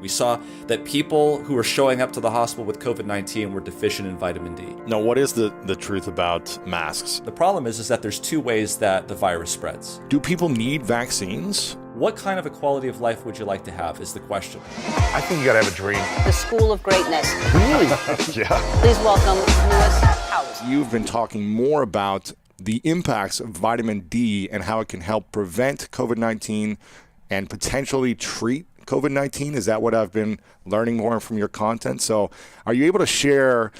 We saw that people who were showing up to the hospital with COVID-19 were deficient in vitamin D. Now, what is the truth about masks? The problem is that there's two ways that the virus spreads. Do people need vaccines? What kind of a quality of life would you like to have is the question. I think you gotta have a dream. The School of Greatness. Really? Yeah. Please welcome Lewis Howes. You've been talking more about the impacts of vitamin D and how it can help prevent COVID-19 and potentially treat COVID-19. Is that what I've been learning more from your content? So are you able to share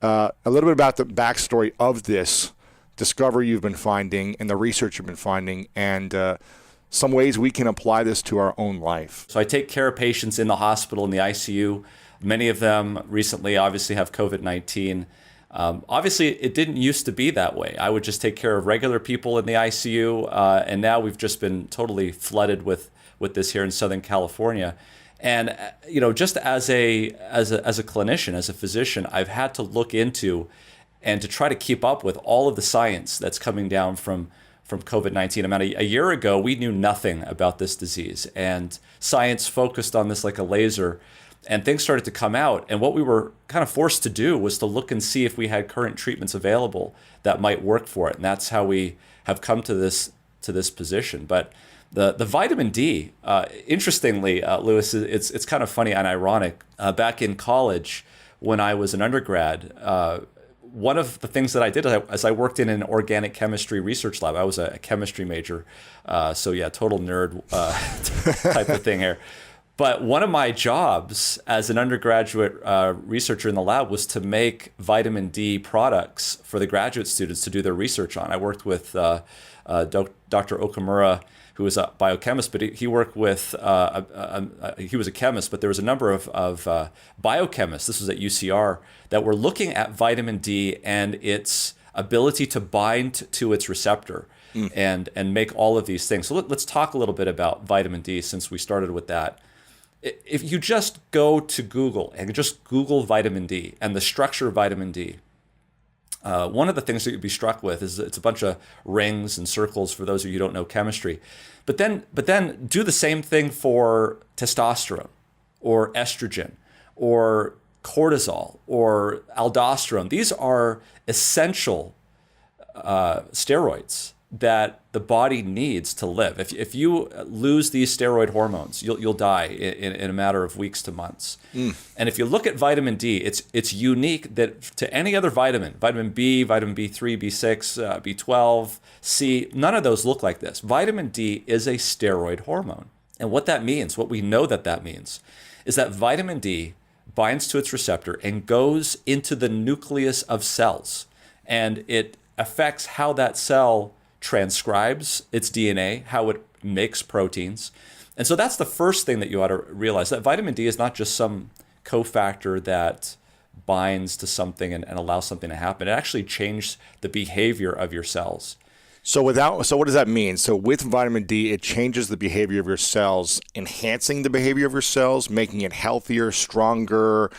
a little bit about the backstory of this discovery you've been finding and the research you've been finding, and some ways we can apply this to our own life? So I take care of patients in the hospital, in the ICU. Many of them recently obviously have COVID-19. Obviously, it didn't used to be that way. I would just take care of regular people in the ICU, and now we've just been totally flooded with this here in Southern California. And just as a clinician, as a physician, I've had to look into and to try to keep up with all of the science that's coming down from COVID-19. I mean, a year ago, we knew nothing about this disease, and science focused on this like a laser, and things started to come out. And what we were kind of forced to do was to look and see if we had current treatments available that might work for it. And that's how we have come to this position. But the vitamin D, interestingly, Lewis, it's kind of funny and ironic. Back in college, when I was an undergrad, one of the things that I did is I worked in an organic chemistry research lab. I was a chemistry major, so yeah, total nerd type of thing here. But one of my jobs as an undergraduate researcher in the lab was to make vitamin D products for the graduate students to do their research on. I worked with Dr. Okamura, who was a biochemist, but he worked with, he was a chemist, but there was a number of biochemists, this was at UCR, that were looking at vitamin D and its ability to bind to its receptor and make all of these things. So let's talk a little bit about vitamin D since we started with that. If you just go to Google and just Google vitamin D and the structure of vitamin D, one of the things that you'd be struck with is it's a bunch of rings and circles for those of you who don't know chemistry. But then do the same thing for testosterone or estrogen or cortisol or aldosterone. These are essential steroids that the body needs to live. If you lose these steroid hormones, you'll die in a matter of weeks to months. And if you look at vitamin D, it's unique that to any other vitamin B, vitamin B3, B6, B12, C, none of those look like this. Vitamin D is a steroid hormone. And what that means, what we know that means, is that vitamin D binds to its receptor and goes into the nucleus of cells. And it affects how that cell transcribes its DNA, how it makes proteins. And so that's the first thing that you ought to realize, that vitamin D is not just some cofactor that binds to something and allows something to happen. It actually changes the behavior of your cells. So what does that mean? So with vitamin D, it changes the behavior of your cells, enhancing the behavior of your cells, making it healthier, stronger,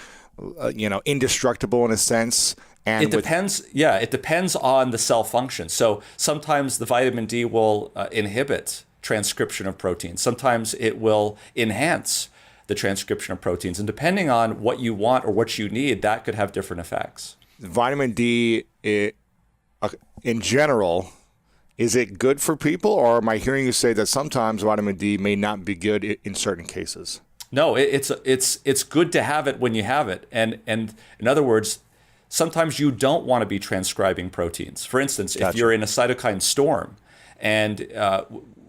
indestructible in a sense. And it depends on the cell function. So sometimes the vitamin D will inhibit transcription of proteins. Sometimes it will enhance the transcription of proteins. And depending on what you want or what you need, that could have different effects. Vitamin D, in general, is it good for people? Or am I hearing you say that sometimes vitamin D may not be good in certain cases? No, it's good to have it when you have it. And in other words, sometimes you don't want to be transcribing proteins. For instance, if you're in a cytokine storm, and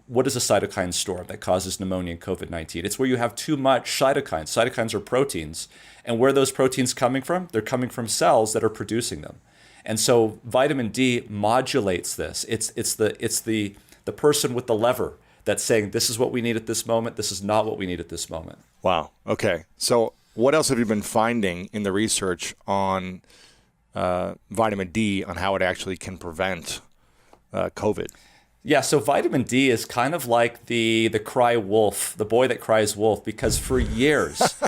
what is a cytokine storm that causes pneumonia and COVID-19? It's where you have too much cytokines. Cytokines are proteins. And where are those proteins coming from? They're coming from cells that are producing them. And so vitamin D modulates this. It's the person with the lever that's saying, this is what we need at this moment. This is not what we need at this moment. Wow. Okay. So what else have you been finding in the research on vitamin D, on how it actually can prevent COVID? Yeah, so vitamin D is kind of like the cry wolf, the boy that cries wolf, because for years,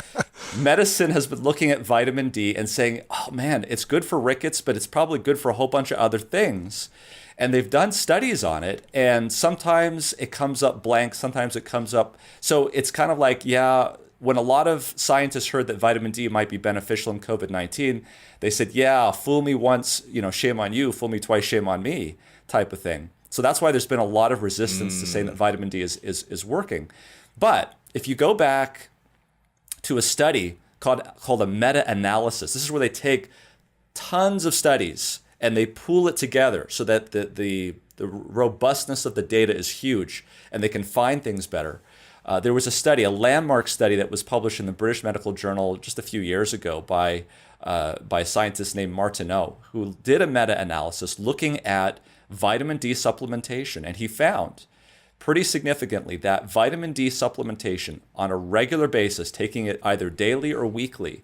medicine has been looking at vitamin D and saying, oh man, it's good for rickets, but it's probably good for a whole bunch of other things. And they've done studies on it, and sometimes it comes up blank, sometimes it comes up. So it's kind of like, yeah, when a lot of scientists heard that vitamin D might be beneficial in COVID-19, they said, yeah, fool me once, shame on you, fool me twice, shame on me, type of thing. So that's why there's been a lot of resistance to saying that vitamin D is working. But if you go back to a study called a meta-analysis, this is where they take tons of studies and they pool it together so that the robustness of the data is huge and they can find things better. There was a study, a landmark study that was published in the British Medical Journal just a few years ago by a scientist named Martineau, who did a meta-analysis looking at vitamin D supplementation. And he found pretty significantly that vitamin D supplementation on a regular basis, taking it either daily or weekly,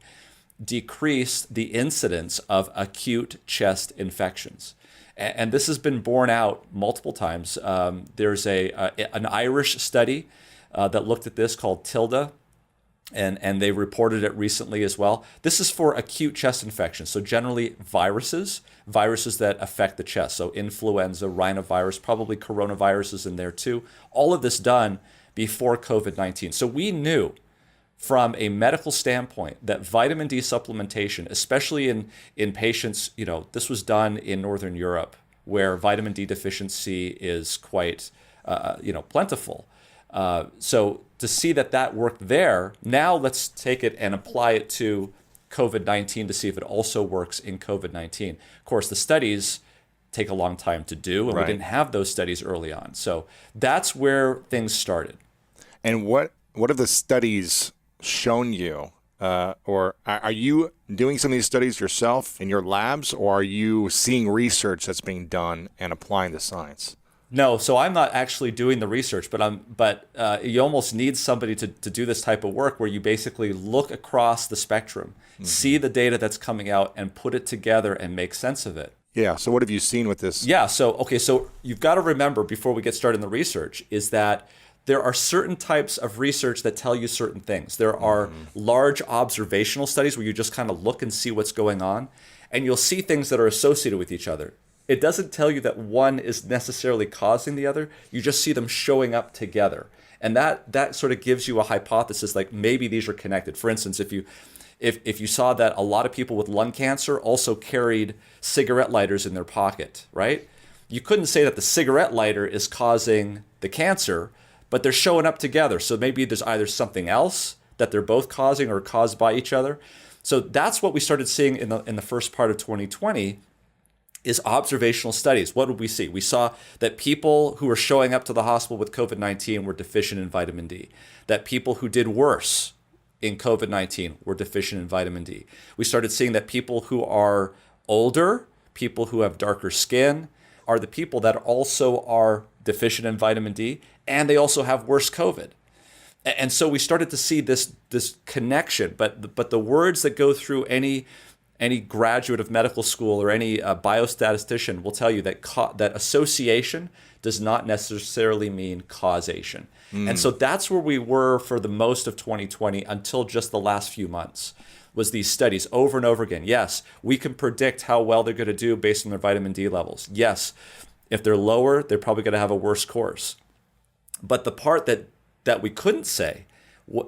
decreased the incidence of acute chest infections. And this has been borne out multiple times. There's an Irish study that looked at this called TILDA, and they reported it recently as well. This is for acute chest infections, so generally viruses that affect the chest, so influenza, rhinovirus, probably coronaviruses in there too. All of this done before COVID-19. So we knew from a medical standpoint that vitamin D supplementation, especially in patients, this was done in Northern Europe where vitamin D deficiency is quite, plentiful. So to see that worked there, now let's take it and apply it to COVID-19 to see if it also works in COVID-19. Of course, the studies take a long time to do, and we didn't have those studies early on. So that's where things started. And what have the studies shown you? Or are you doing some of these studies yourself in your labs, or are you seeing research that's being done and applying the science? No, so I'm not actually doing the research, but you almost need somebody to do this type of work where you basically look across the spectrum, see the data that's coming out, and put it together and make sense of it. Yeah, so what have you seen with this? Yeah, so you've got to remember before we get started in the research is that there are certain types of research that tell you certain things. There are large observational studies where you just kind of look and see what's going on, and you'll see things that are associated with each other. It doesn't tell you that one is necessarily causing the other. You just see them showing up together. And that sort of gives you a hypothesis, like maybe these are connected. For instance, if you saw that a lot of people with lung cancer also carried cigarette lighters in their pocket, right? You couldn't say that the cigarette lighter is causing the cancer, but they're showing up together. So maybe there's either something else that they're both causing or caused by each other. So that's what we started seeing in the first part of 2020 is observational studies. What did we see? We saw that people who were showing up to the hospital with COVID-19 were deficient in vitamin D, that people who did worse in COVID-19 were deficient in vitamin D. We started seeing that people who are older, people who have darker skin, are the people that also are deficient in vitamin D, and they also have worse COVID. And so we started to see this connection, but the words that go through any graduate of medical school or any biostatistician will tell you that that association does not necessarily mean causation. And so that's where we were for the most of 2020 until just the last few months, was these studies over and over again. Yes, we can predict how well they're going to do based on their vitamin D levels. Yes, if they're lower, they're probably going to have a worse course. But the part that we couldn't say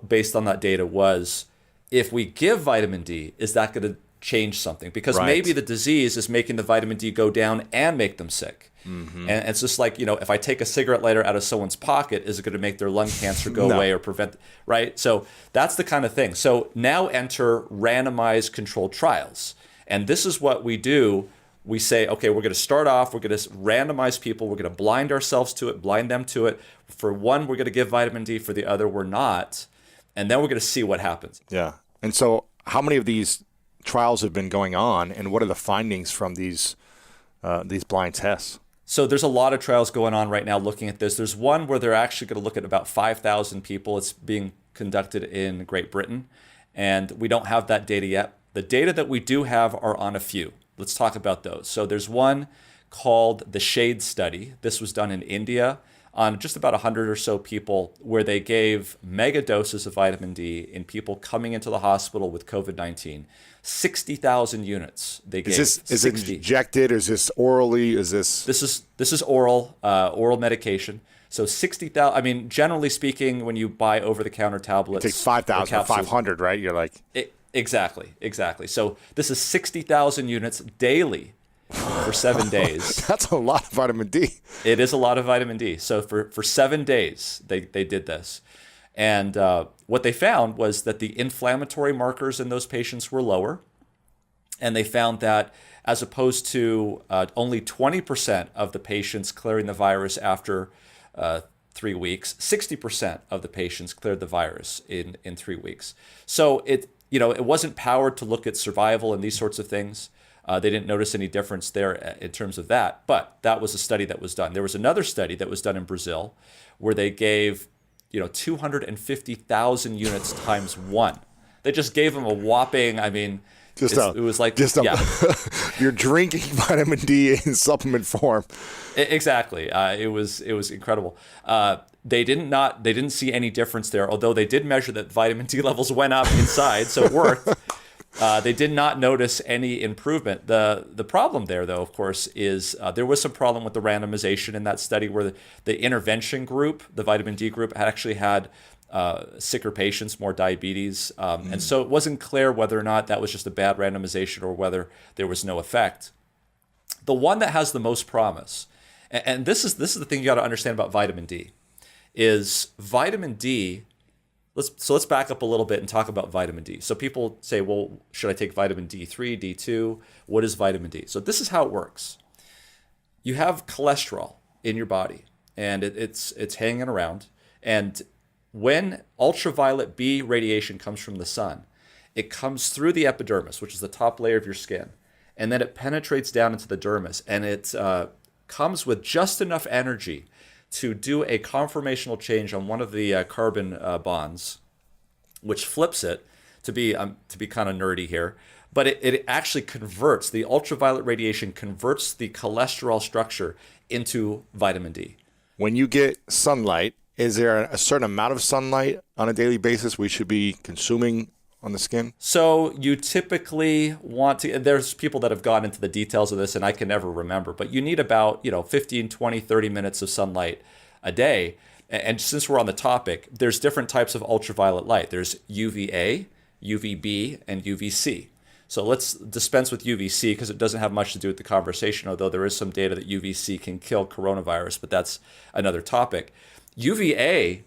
based on that data was, if we give vitamin D, is that going to change something? Because maybe the disease is making the vitamin D go down and make them sick. And it's just like, if I take a cigarette lighter out of someone's pocket, is it going to make their lung cancer go away or prevent, right? So that's the kind of thing. So now enter randomized controlled trials. And this is what we do. We say, okay, we're going to start off, we're going to randomize people, we're going to blind ourselves to it, blind them to it. For one, we're going to give vitamin D, for the other, we're not. And then we're going to see what happens. Yeah. And so how many of these trials have been going on, and what are the findings from these blind tests? So there's a lot of trials going on right now looking at this. There's one where they're actually going to look at about 5,000 people. It's being conducted in Great Britain, and we don't have that data yet. The data that we do have are on a few. Let's talk about those. So there's one called the SHADE study. This was done in India on just about 100 or so people, where they gave mega doses of vitamin D in people coming into the hospital with COVID-19. 60,000 units they gave. Is it injected? Is this orally? Is this? This is oral medication. So 60,000. I mean, generally speaking, when you buy over-the-counter tablets, Take 5,000 or 500, right? You're like, exactly. So this is 60,000 units daily for 7 days. that's a lot of vitamin D. It is a lot of vitamin D. So for 7 days, they did this. And what they found was that the inflammatory markers in those patients were lower. And they found that as opposed to only 20% of the patients clearing the virus after 3 weeks, 60% of the patients cleared the virus in 3 weeks. So it wasn't powered to look at survival and these sorts of things. They didn't notice any difference there in terms of that, but that was a study that was done. There was another study that was done in Brazil where they gave 250,000 units times 1. They just gave them a whopping, it was like you're drinking vitamin D in supplement form. Exactly. It was incredible. They didn't see any difference there, although they did measure that vitamin D levels went up inside, so it worked. They did not notice any improvement. The problem there, though, of course, is there was some problem with the randomization in that study where the intervention group, the vitamin D group, actually had sicker patients, more diabetes. And so it wasn't clear whether or not that was just a bad randomization or whether there was no effect. The one that has the most promise, and this is the thing you got to understand about vitamin D, is vitamin D. Let's back up a little bit and talk about vitamin D. So people say, well, should I take vitamin D3, D2? What is vitamin D? So this is how it works. You have cholesterol in your body, and it's hanging around. And when ultraviolet B radiation comes from the sun, it comes through the epidermis, which is the top layer of your skin, and then it penetrates down into the dermis, and it comes with just enough energy to do a conformational change on one of the carbon bonds, which flips it to be kind of nerdy here, but it actually converts, the ultraviolet radiation converts the cholesterol structure into vitamin D. When you get sunlight, is there a certain amount of sunlight on a daily basis we should be consuming on the skin? So you typically want to, there's people that have gone into the details of this and I can never remember, but you need about 15, 20, 30 minutes of sunlight a day. And since we're on the topic, there's different types of ultraviolet light. There's UVA, UVB, and UVC. So let's dispense with UVC because it doesn't have much to do with the conversation, although there is some data that UVC can kill coronavirus, but that's another topic. UVA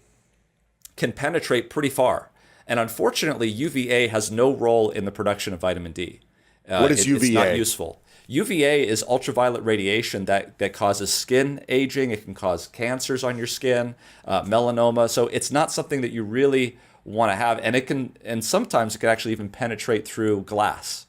can penetrate pretty far. And unfortunately, UVA has no role in the production of vitamin D. What is UVA? It's not useful. UVA is ultraviolet radiation that causes skin aging. It can cause cancers on your skin, melanoma. So it's not something that you really want to have. And sometimes it can actually even penetrate through glass.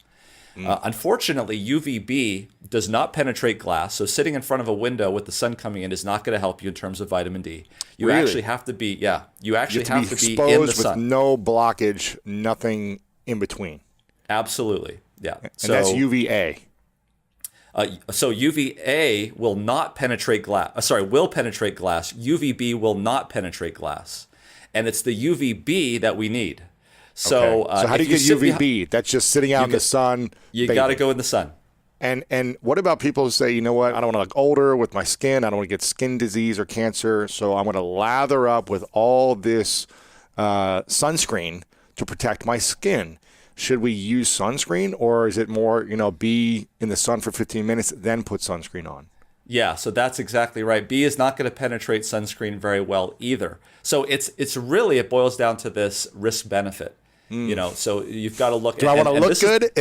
Unfortunately, UVB does not penetrate glass, so sitting in front of a window with the sun coming in is not going to help you in terms of vitamin D. You Really? actually have to be, you actually have to be in the exposed sun. with no blockage, nothing in between. Absolutely, yeah. And that's UVA. So UVA will not penetrate glass. Will penetrate glass. UVB will not penetrate glass, and it's the UVB that we need. So, okay. So how do you get UVB? That's just sitting out in the sun. You got to go in the sun. And what about people who say, you know what, I don't want to look older with my skin. I don't want to get skin disease or cancer. So I'm going to lather up with all this sunscreen to protect my skin. Should we use sunscreen, or is it more, be in the sun for 15 minutes, then put sunscreen on? Yeah, so that's exactly right. B is not going to penetrate sunscreen very well either. So it's really, it boils down to this risk benefit. So you've got to look. Do I want to look good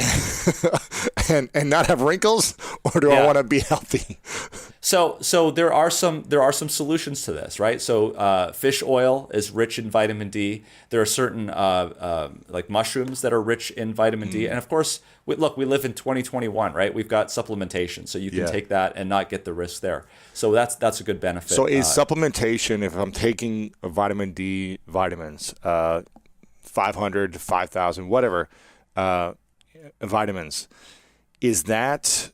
and not have wrinkles, or do I want to be healthy? So there are some solutions to this, right? So fish oil is rich in vitamin D. There are certain like mushrooms that are rich in vitamin D, and of course, we live in 2021, right? We've got supplementation, so you can take that and not get the risk there. So that's a good benefit. So is supplementation, if I'm taking vitamin D vitamins, 500 to 5,000, whatever, vitamins, is that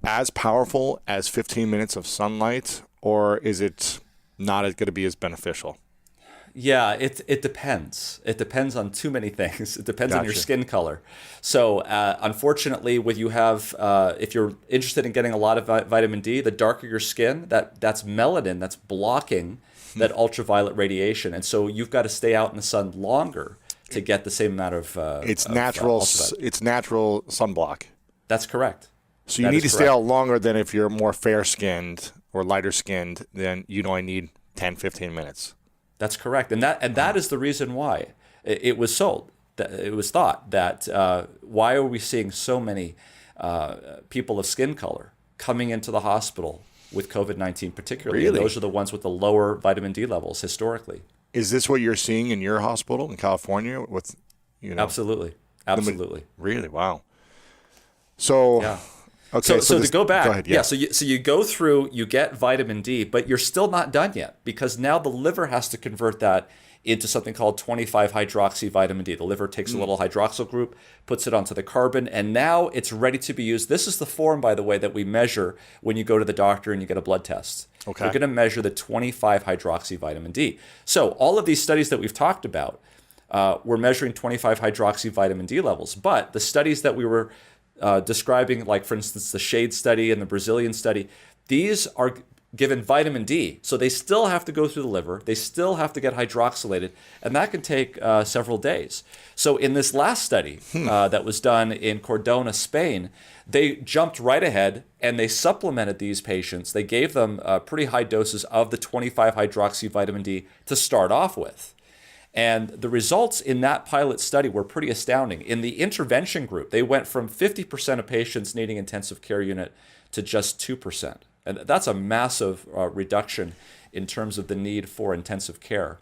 as powerful as 15 minutes of sunlight, or is it not going to be as beneficial? Yeah, it depends. It depends on too many things. It depends on your Gotcha. skin color. So unfortunately, when you have, if you're interested in getting a lot of vitamin D, the darker your skin, that's melanin that's blocking that ultraviolet radiation, and so you've got to stay out in the sun longer to get the same amount of. It's of, natural. ultraviolet. It's natural sunblock. That's correct. So you That need is to stay correct. out longer than if you're more fair-skinned or lighter-skinned. Then you'd only need 10, 15 minutes. That's correct, and that is the reason why it was sold. That it was thought that why are we seeing so many people of skin color coming into the hospital with COVID-19, particularly? And Really? those are the ones with the lower vitamin D levels historically. Is this what you're seeing in your hospital in California? With, Absolutely, absolutely. Really? Wow. So, Yeah. okay. So this- to go back, Go ahead, yeah. So you go through, you get vitamin D, but you're still not done yet because now the liver has to convert that into something called 25-hydroxy vitamin D. The liver takes a little hydroxyl group, puts it onto the carbon, and now it's ready to be used. This is the form, by the way, that we measure when you go to the doctor and you get a blood test. Okay. We're going to measure the 25-hydroxy vitamin D. So all of these studies that we've talked about, we're measuring 25-hydroxy vitamin D levels, but the studies that we were describing, like for instance the SHADE study and the Brazilian study, these are given vitamin D, so they still have to go through the liver, they still have to get hydroxylated, and that can take several days. So in this last study that was done in Cordona, Spain, they jumped right ahead and they supplemented these patients. They gave them pretty high doses of the 25-hydroxy vitamin D to start off with. And the results in that pilot study were pretty astounding. In the intervention group, they went from 50% of patients needing intensive care unit to just 2%. And that's a massive reduction in terms of the need for intensive care.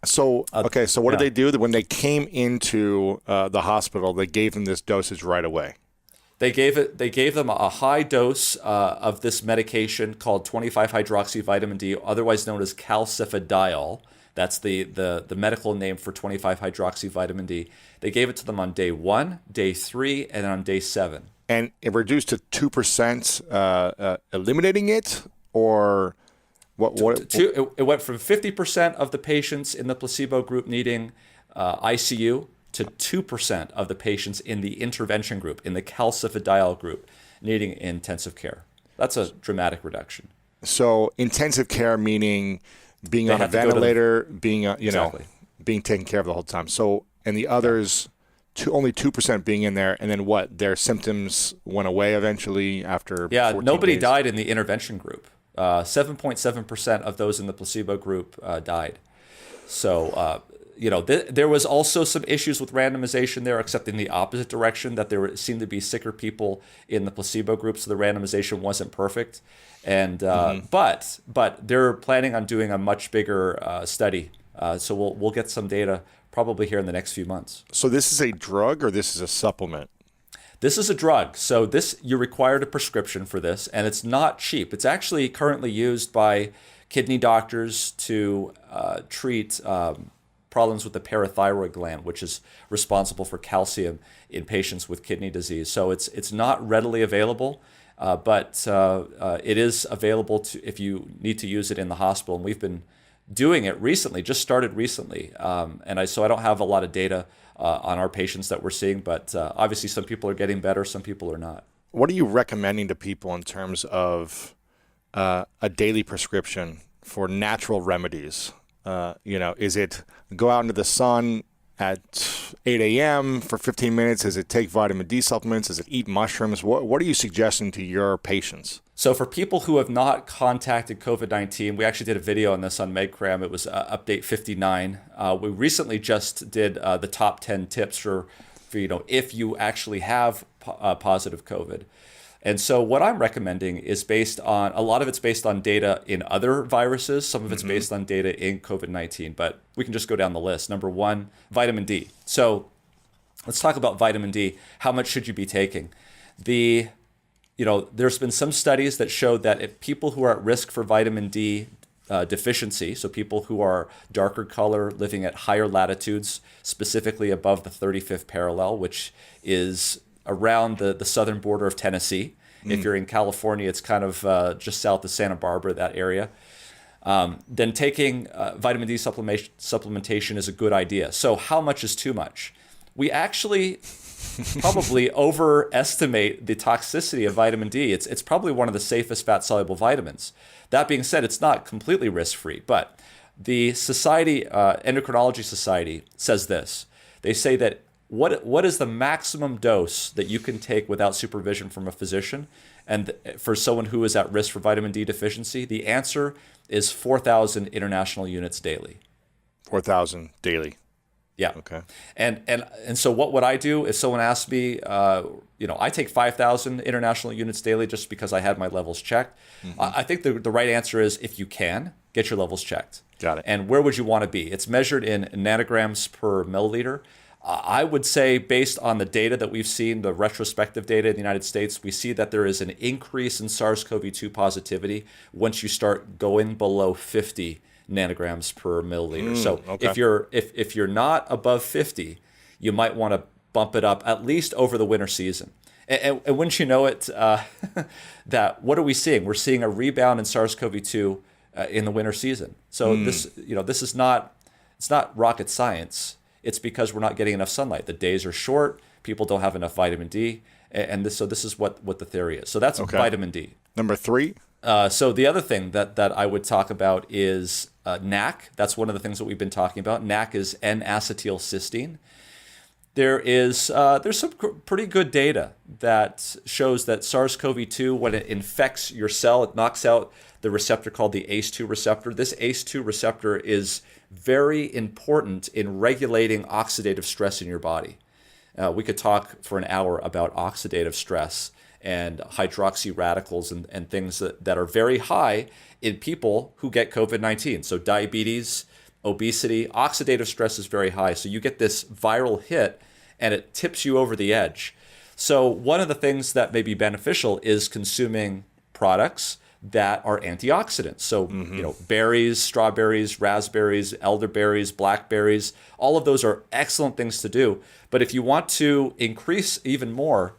So, okay. So what yeah. did they do? When they came into the hospital, they gave them this dosage right away. They gave them a high dose of this medication called 25-hydroxy vitamin D, otherwise known as calcifediol. That's the medical name for 25-hydroxy vitamin D. They gave it to them on day 1, day 3, and on day 7. And it reduced to 2%, eliminating it, or what? It went from 50% of the patients in the placebo group needing ICU to 2% of the patients in the intervention group, in the calcifediol group, needing intensive care. That's a dramatic reduction. So intensive care meaning being They on a have to go to the- ventilator, being Exactly. being taken care of the whole time. So and the others, only 2% being in there, and then what? Their symptoms went away eventually after. Yeah, 14 nobody days? died in the intervention group. 7.7% of those in the placebo group died. So, there was also some issues with randomization there, except in the opposite direction, that seemed to be sicker people in the placebo group, so the randomization wasn't perfect. And but they're planning on doing a much bigger study. So we'll get some data probably here in the next few months. So this is a drug, or this is a supplement? This is a drug. So you're required a prescription for this, and it's not cheap. It's actually currently used by kidney doctors to treat problems with the parathyroid gland, which is responsible for calcium in patients with kidney disease. So it's not readily available, but it is available if you need to use it in the hospital. And we've been doing it recently, just started recently. So I don't have a lot of data on our patients that we're seeing, but obviously some people are getting better, some people are not. What are you recommending to people in terms of a daily prescription for natural remedies? Is it go out into the sun at 8 a.m. for 15 minutes? Is it take vitamin D supplements? Is it eat mushrooms? What are you suggesting to your patients? So for people who have not contacted COVID-19, we actually did a video on this on MedCram. It was update 59. We recently just did the top 10 tips for if you actually have positive COVID. And so what I'm recommending is a lot of it's based on data in other viruses. Some of it's based on data in COVID-19, but we can just go down the list. Number 1, vitamin D. So let's talk about vitamin D. How much should you be taking? There's been some studies that showed that if people who are at risk for vitamin D deficiency, so people who are darker color, living at higher latitudes, specifically above the 35th parallel, which is around the southern border of Tennessee. If you're in California, it's kind of just south of Santa Barbara, that area. then taking vitamin D supplementation is a good idea. So how much is too much? We actually probably overestimate the toxicity of vitamin D. It's probably one of the safest fat-soluble vitamins. That being said, it's not completely risk-free, but the Endocrinology Society says this. They say that what is the maximum dose that you can take without supervision from a physician and for someone who is at risk for vitamin D deficiency? The answer is 4,000 international units daily. 4,000 daily. Yeah. Okay. And so what would I do if someone asked me, I take 5,000 international units daily just because I had my levels checked. I think the right answer is if you can, get your levels checked. Got it. And where would you want to be? It's measured in nanograms per milliliter. I would say based on the data that we've seen, the retrospective data in the United States, we see that there is an increase in SARS-CoV-2 positivity once you start going below 50 nanograms per milliliter. So okay. if you're not above 50, you might want to bump it up at least over the winter season. And wouldn't you know it, that what are we seeing? We're seeing a rebound in SARS-CoV-2 in the winter season. So this is not rocket science. It's because we're not getting enough sunlight. The days are short. People don't have enough vitamin D, and this is what the theory is. So that's vitamin D. Number 3. So the other thing that I would talk about is NAC. That's one of the things that we've been talking about. NAC is N-acetylcysteine. There's some pretty good data that shows that SARS-CoV-2, when it infects your cell, it knocks out the receptor called the ACE2 receptor. This ACE2 receptor is very important in regulating oxidative stress in your body. We could talk for an hour about oxidative stress and hydroxy radicals and things that are very high in people who get COVID-19. So diabetes, obesity, oxidative stress is very high. So you get this viral hit and it tips you over the edge. So one of the things that may be beneficial is consuming products that are antioxidants. So, berries, strawberries, raspberries, elderberries, blackberries, all of those are excellent things to do. But if you want to increase even more,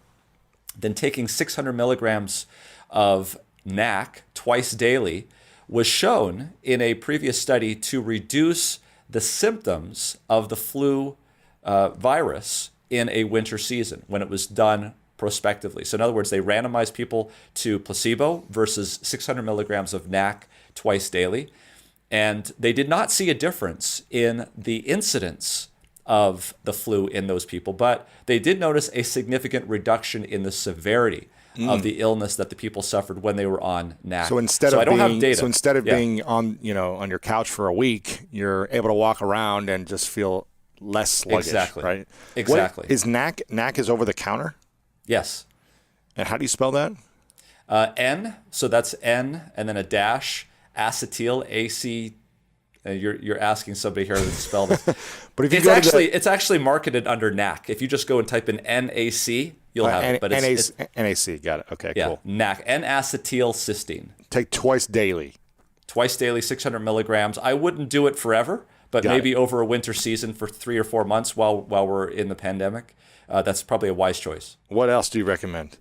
then taking 600 milligrams of NAC twice daily was shown in a previous study to reduce the symptoms of the flu virus in a winter season when it was done prospectively. So in other words, they randomized people to placebo versus 600 milligrams of NAC twice daily. And they did not see a difference in the incidence of the flu in those people, but they did notice a significant reduction in the severity of the illness that the people suffered when they were on NAC. So instead of being on your couch for a week, you're able to walk around and just feel less sluggish. Exactly. Right? Exactly. What is NAC? NAC is over the counter? Yes. And how do you spell that? N, so that's N, and then a dash, acetyl, AC. You're asking somebody here to spell this. But if you it's actually marketed under NAC. If you just go and type in NAC, you'll have it. But it's NAC, got it. Okay, yeah, cool. NAC, N-acetylcysteine. Take twice daily. Twice daily, 600 milligrams. I wouldn't do it forever, but maybe over a winter season for 3 or 4 months while we're in the pandemic. That's probably a wise choice. What else do you recommend?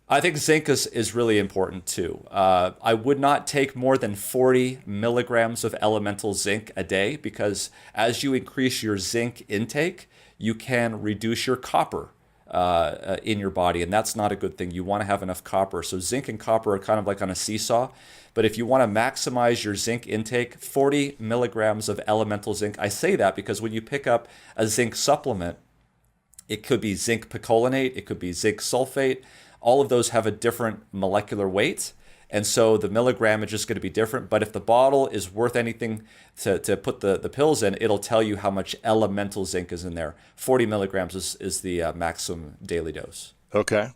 I think zinc is really important too. I would not take more than 40 milligrams of elemental zinc a day because as you increase your zinc intake, you can reduce your copper in your body, and that's not a good thing. You want to have enough copper. So zinc and copper are kind of like on a seesaw. But if you want to maximize your zinc intake, 40 milligrams of elemental zinc. I say that because when you pick up a zinc supplement, it could be zinc picolinate, it could be zinc sulfate. All of those have a different molecular weight, and so the milligrammage is going to be different. But if the bottle is worth anything to put the pills in, it'll tell you how much elemental zinc is in there. 40 milligrams is the maximum daily dose. Okay.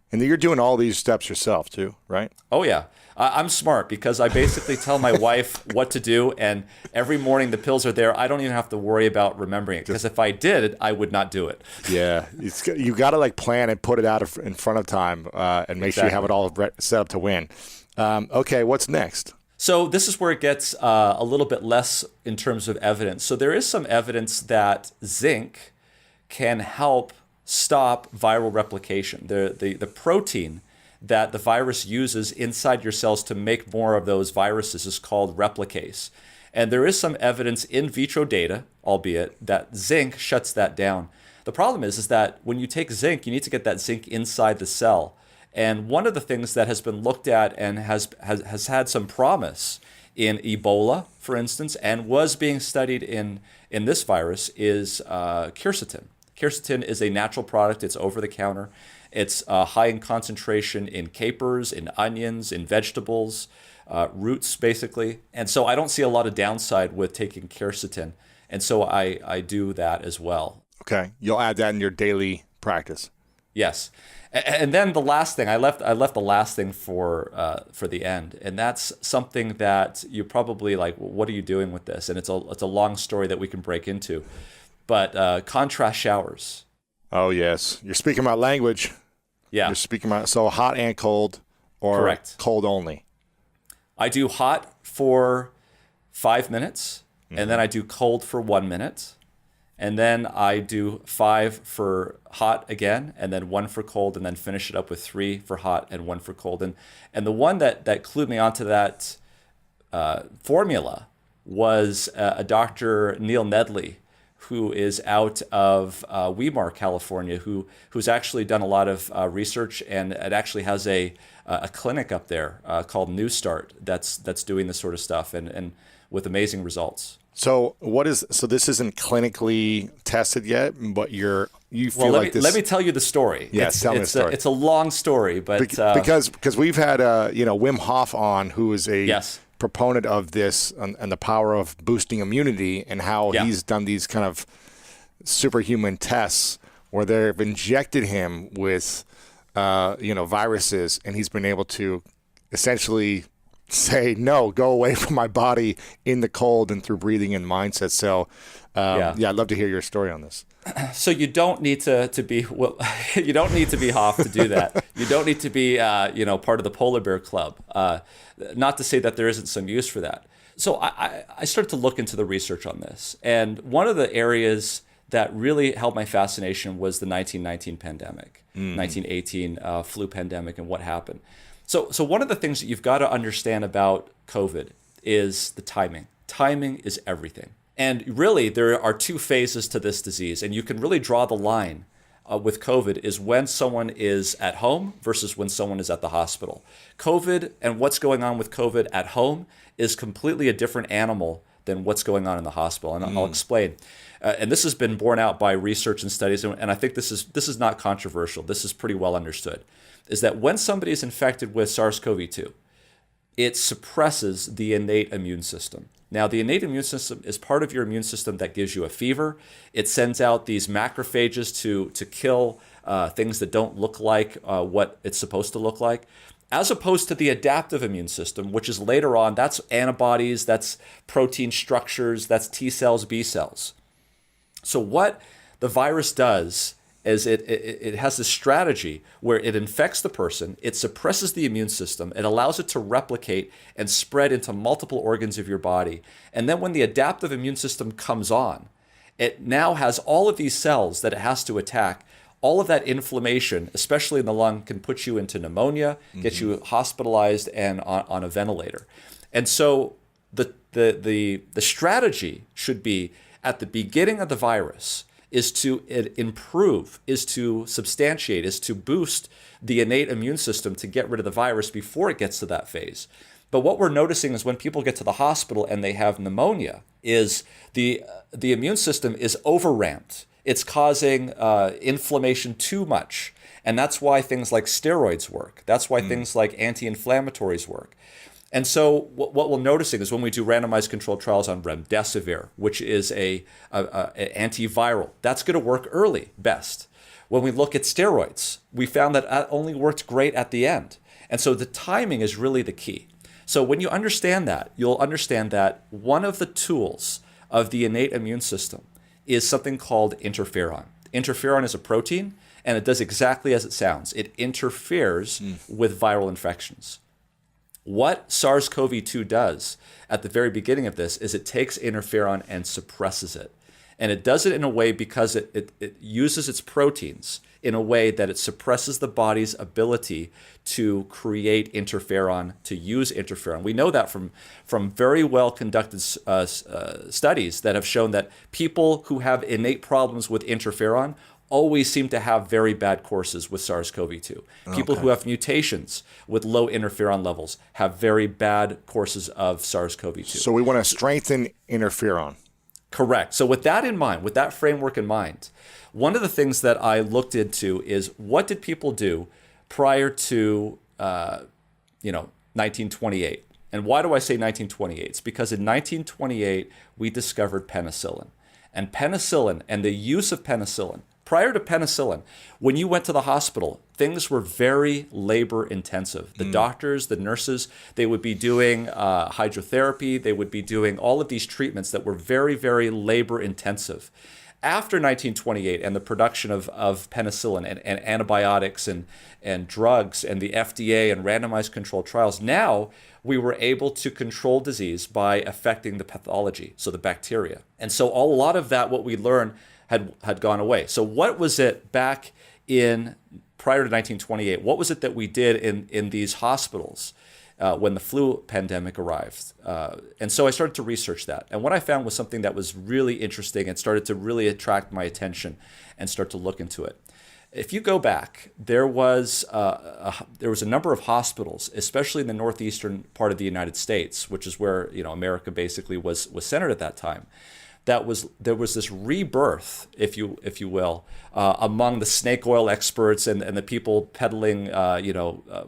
And you're doing all these steps yourself too, right? Oh, yeah. I'm smart because I basically tell my wife what to do, and every morning the pills are there. I don't even have to worry about remembering it because if I did, I would not do it. Yeah. You got to plan and put it out in front of time and make sure you have it all set up to win. Okay, what's next? So this is where it gets a little bit less in terms of evidence. So there is some evidence that zinc can help stop viral replication. The protein that the virus uses inside your cells to make more of those viruses is called replicase. And there is some evidence in vitro data, albeit, that zinc shuts that down. The problem is that when you take zinc, you need to get that zinc inside the cell. And one of the things that has been looked at and has had some promise in Ebola, for instance, and was being studied in this virus is quercetin. Quercetin is a natural product. It's over the counter. It's high in concentration in capers, in onions, in vegetables, roots, basically. And so I don't see a lot of downside with taking quercetin. And so I do that as well. Okay. You'll add that in your daily practice. Yes. And then the last thing, I left the last thing for the end, and that's something that you probably like, what are you doing with this? And it's a long story that we can break into, but contrast showers. Oh yes, you're speaking my language. Yeah, you're speaking my so hot and cold, or correct. Cold only. I do hot for 5 minutes, and then I do cold for 1 minute. And then I do 5 for hot again, and then 1 for cold, and then finish it up with 3 for hot and 1 for cold. And the one that clued me onto that formula was a Dr. Neil Nedley, who is out of Weimar, California, who's actually done a lot of research, and it actually has a clinic up there called New Start that's doing this sort of stuff, and with amazing results. So this isn't clinically tested yet, but you feel this. Let me tell you the story. Yes, tell me the story. It's a long story, but because we've had Wim Hof on, who is a proponent of this and the power of boosting immunity, and how he's done these kind of superhuman tests where they've injected him with viruses, and he's been able to essentially say, no, go away from my body in the cold and through breathing and mindset. So, I'd love to hear your story on this. So you don't need to be you don't need to be Hoff to do that. You don't need to be part of the polar bear club. Not to say that there isn't some use for that. So I started to look into the research on this, and one of the areas that really held my fascination was the 1919 pandemic, 1918 flu pandemic, and what happened. So one of the things that you've got to understand about COVID is the timing. Timing is everything. And really, there are 2 phases to this disease, and you can really draw the line with COVID is when someone is at home versus when someone is at the hospital. COVID and what's going on with COVID at home is completely a different animal than what's going on in the hospital, and I'll explain. And this has been borne out by research and studies, and I think this is not controversial. This is pretty well understood. Is that when somebody is infected with SARS-CoV-2, it suppresses the innate immune system. Now, the innate immune system is part of your immune system that gives you a fever. It sends out these macrophages to kill things that don't look like what it's supposed to look like, as opposed to the adaptive immune system, which is later on, that's antibodies, that's protein structures, that's T cells, B cells. So what the virus does is it has this strategy where it infects the person, it suppresses the immune system, it allows it to replicate and spread into multiple organs of your body. And then when the adaptive immune system comes on, it now has all of these cells that it has to attack. All of that inflammation, especially in the lung, can put you into pneumonia, get you hospitalized and on a ventilator. And so the strategy should be at the beginning of the virus is to improve, is to substantiate, is to boost the innate immune system to get rid of the virus before it gets to that phase. But what we're noticing is when people get to the hospital and they have pneumonia, is the immune system is overramped. It's causing inflammation too much. And that's why things like steroids work. That's why things like anti-inflammatories work. And so what we're noticing is when we do randomized controlled trials on remdesivir, which is a antiviral, that's going to work early best. When we look at steroids, we found that only worked great at the end. And so the timing is really the key. So when you understand that, you'll understand that one of the tools of the innate immune system is something called interferon. Interferon is a protein, and it does exactly as it sounds. It interferes with viral infections. What SARS-CoV-2 does at the very beginning of this is it takes interferon and suppresses it. And it does it in a way because it uses its proteins in a way that it suppresses the body's ability to create interferon, to use interferon. We know that from very well conducted studies that have shown that people who have innate problems with interferon always seem to have very bad courses with SARS-CoV-2. People who have mutations with low interferon levels have very bad courses of SARS-CoV-2. So we want to strengthen interferon. Correct. So with that in mind, with that framework in mind, one of the things that I looked into is what did people do prior to 1928? And why do I say 1928? It's because in 1928 we discovered penicillin. And penicillin and the use of penicillin, prior to penicillin, when you went to the hospital, things were very labor intensive. The doctors, the nurses, they would be doing hydrotherapy. They would be doing all of these treatments that were very, very labor intensive. After 1928 and the production of penicillin and antibiotics and drugs and the FDA and randomized controlled trials, now we were able to control disease by affecting the pathology, so the bacteria. And so a lot of that, what we learned, had gone away. So what was it back in prior to 1928? What was it that we did in these hospitals when the flu pandemic arrived? And so I started to research that. And what I found was something that was really interesting and started to really attract my attention and start to look into it. If you go back, there was a number of hospitals, especially in the northeastern part of the United States, which is where America basically was centered at that time. There was this rebirth, if you will, among the snake oil experts and the people peddling